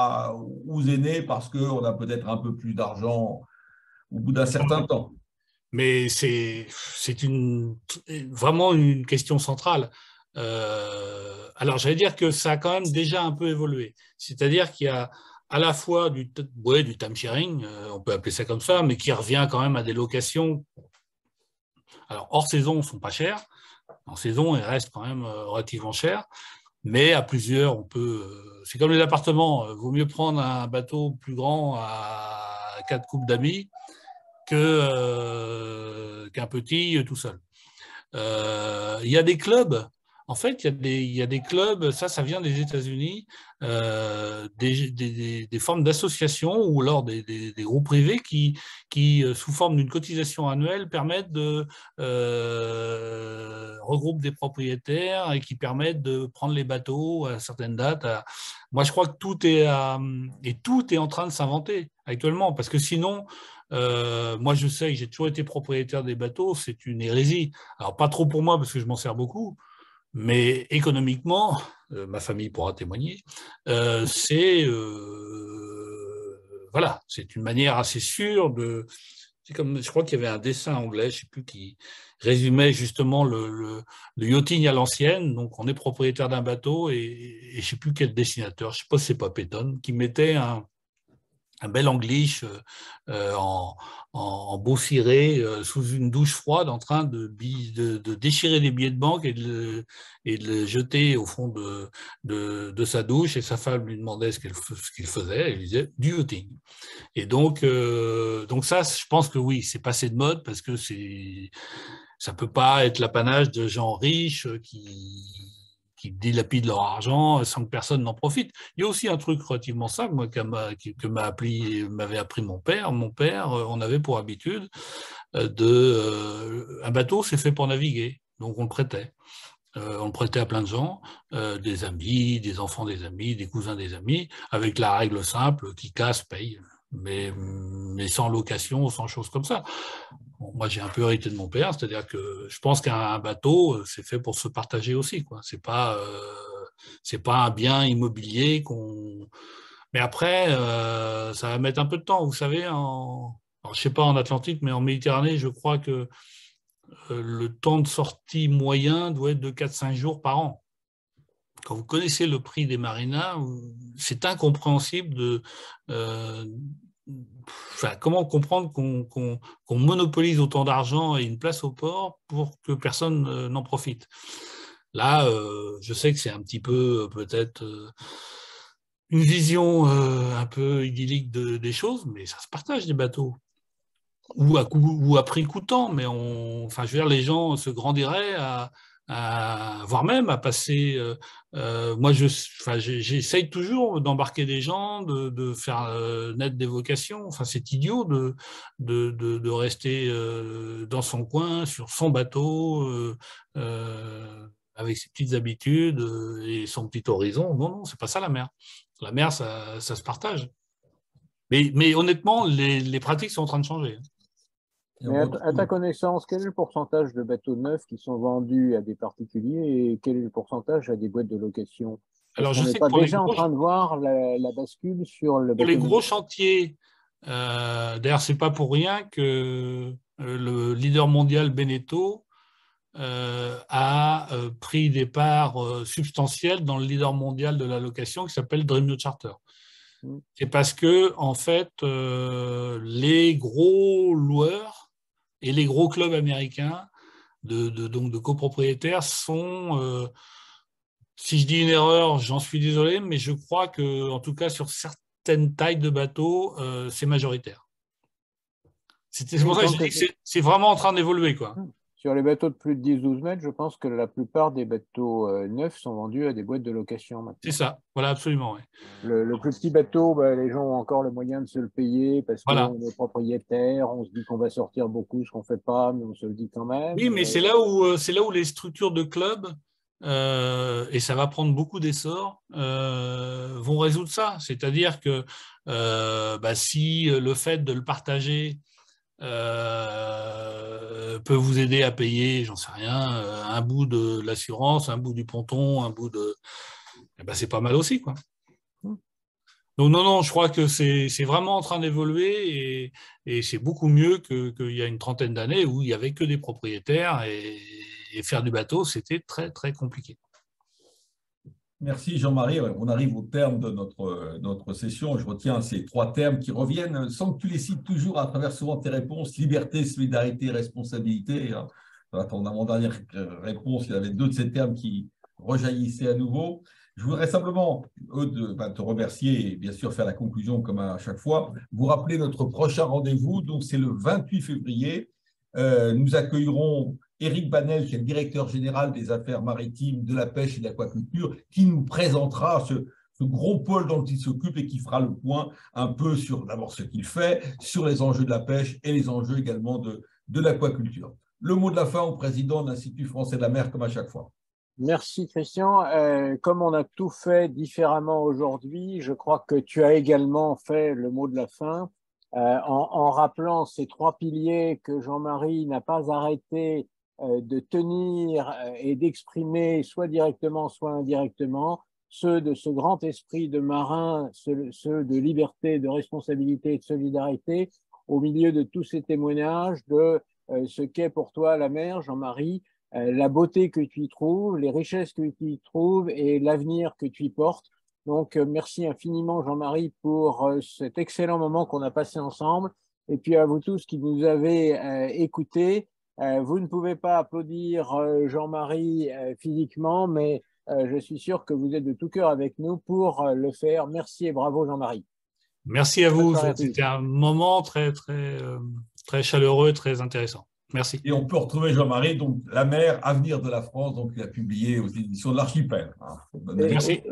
aux aînés parce qu'on a peut-être un peu plus d'argent au bout d'un certain temps?
Mais c'est vraiment une question centrale. Alors, j'allais dire que ça a quand même déjà un peu évolué. C'est-à-dire qu'il y a à la fois du time sharing, on peut appeler ça comme ça, mais qui revient quand même à des locations. Alors, hors saison, ne sont pas chères. En saison, elles restent quand même relativement chères. Mais à plusieurs, on peut. C'est comme les appartements. Vaut mieux prendre un bateau plus grand à 4 couples d'amis qu'un petit tout seul. Il y a des clubs. En fait, il y a des clubs, ça vient des États-Unis, des formes d'associations ou alors des groupes privés qui sous forme d'une cotisation annuelle, permettent de regrouper des propriétaires et qui permettent de prendre les bateaux à certaines dates. Moi, je crois que tout est en train de s'inventer actuellement, parce que sinon, moi, je sais que j'ai toujours été propriétaire des bateaux, c'est une hérésie. Alors, pas trop pour moi, parce que je m'en sers beaucoup, mais économiquement, ma famille pourra témoigner, voilà, c'est une manière assez sûre de. C'est comme, je crois qu'il y avait un dessin anglais, je ne sais plus, qui résumait justement le yachting à l'ancienne. Donc, on est propriétaire d'un bateau et je ne sais plus quel dessinateur, je ne sais pas si c'est pas Peyton, qui mettait un bel anglish en beau ciré sous une douche froide en train de déchirer des billets de banque et de le jeter au fond de sa douche, et sa femme lui demandait ce qu'il faisait, et il disait du yachting. Et donc ça, je pense que oui, c'est passé de mode parce que ça peut pas être l'apanage de gens riches qui dilapident leur argent sans que personne n'en profite. Il y a aussi un truc relativement simple, moi, m'avait appris mon père. Mon père, on avait pour habitude un bateau, c'est fait pour naviguer, donc on le prêtait. On le prêtait à plein de gens, des amis, des enfants des amis, des cousins des amis, avec la règle simple, qui casse, paye, mais sans location, sans choses comme ça. Bon, moi, j'ai un peu hérité de mon père, c'est-à-dire que je pense qu'un bateau, c'est fait pour se partager aussi, quoi. C'est pas un bien immobilier qu'on. Mais après, ça va mettre un peu de temps. Vous savez, alors, je sais pas en Atlantique, mais en Méditerranée, je crois que le temps de sortie moyen doit être de 4-5 jours par an. Quand vous connaissez le prix des marinas, c'est incompréhensible comment comprendre qu'on monopolise autant d'argent et une place au port pour que personne n'en profite? Là, je sais que c'est un petit peu peut-être une vision un peu idyllique des choses, mais ça se partage des bateaux. Ou à prix coûtant, mais je veux dire, les gens se grandiraient voire même à passer. Moi, j'essaye toujours d'embarquer des gens, de faire naître des vocations. Enfin, c'est idiot de rester dans son coin, sur son bateau, avec ses petites habitudes et son petit horizon. Non, non, c'est pas ça la mer. La mer, ça se partage. Mais honnêtement, les pratiques sont en train de changer.
Mais à ta connaissance, quel est le pourcentage de bateaux neufs qui sont vendus à des particuliers et quel est le pourcentage à des boîtes de location?
Alors,
on n'est pas déjà en train de voir la bascule sur le bateau
pour les gros chantiers, d'ailleurs, c'est pas pour rien que le leader mondial Beneteau a pris des parts substantielles dans le leader mondial de la location qui s'appelle Dream Yacht Charter. C'est parce que, en fait, les gros loueurs et les gros clubs américains donc de copropriétaires sont, si je dis une erreur, j'en suis désolé, mais je crois que, en tout cas, sur certaines tailles de bateaux, c'est majoritaire. C'est pour ça que je dis que c'est vraiment en train d'évoluer, quoi.
Sur les bateaux de plus de 10-12 mètres, je pense que la plupart des bateaux neufs sont vendus à des boîtes de location maintenant.
C'est ça, voilà, absolument. Ouais.
Le plus petit bateau, les gens ont encore le moyen de se le payer parce qu'on est propriétaire, on se dit qu'on va sortir beaucoup, ce qu'on ne fait pas, mais on se le dit quand même.
Oui, mais c'est là où les structures de clubs, et ça va prendre beaucoup d'essor, vont résoudre ça. C'est-à-dire que si le fait de le partager peut vous aider à payer, j'en sais rien, un bout de l'assurance, un bout du ponton, un bout de... c'est pas mal aussi, quoi. Donc non, je crois que c'est vraiment en train d'évoluer et c'est beaucoup mieux qu'il y a une trentaine d'années où il n'y avait que des propriétaires et faire du bateau, c'était très, très compliqué.
Merci Jean-Marie. On arrive au terme de notre session. Je retiens ces 3 termes qui reviennent, sans que tu les cites toujours à travers souvent tes réponses, liberté, solidarité, responsabilité. Dans mon dernière réponse, il y avait 2 de ces termes qui rejaillissaient à nouveau. Je voudrais simplement te remercier et bien sûr faire la conclusion comme à chaque fois. Vous rappeler notre prochain rendez-vous, donc c'est le 28 février. Nous accueillerons Éric Banel, qui est le directeur général des affaires maritimes, de la pêche et de l'aquaculture, qui nous présentera ce gros pôle dont il s'occupe et qui fera le point un peu sur d'abord ce qu'il fait, sur les enjeux de la pêche et les enjeux également de l'aquaculture. Le mot de la fin au président de l'Institut français de la mer, comme à chaque fois.
Merci Christian. Comme on a tout fait différemment aujourd'hui, je crois que tu as également fait le mot de la fin en rappelant ces 3 piliers que Jean-Marie n'a pas arrêté de tenir et d'exprimer soit directement, soit indirectement, ceux de ce grand esprit de marin, ceux de liberté, de responsabilité et de solidarité, au milieu de tous ces témoignages de ce qu'est pour toi la mer, Jean-Marie, la beauté que tu y trouves, les richesses que tu y trouves et l'avenir que tu y portes. Donc, merci infiniment, Jean-Marie, pour cet excellent moment qu'on a passé ensemble. Et puis à vous tous qui nous avez écoutés. Vous ne pouvez pas applaudir Jean-Marie physiquement, mais je suis sûr que vous êtes de tout cœur avec nous pour le faire. Merci et bravo, Jean-Marie.
Merci à vous. C'était un moment très, très, très chaleureux, très intéressant. Merci.
Et on peut retrouver Jean-Marie, donc La mer, avenir de la France, donc il a publié aux éditions de l'Archipel.
Merci.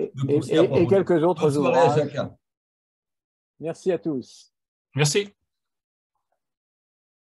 Et quelques autres ouvrages.
Bonne soirée à chacun.
Merci à tous.
Merci.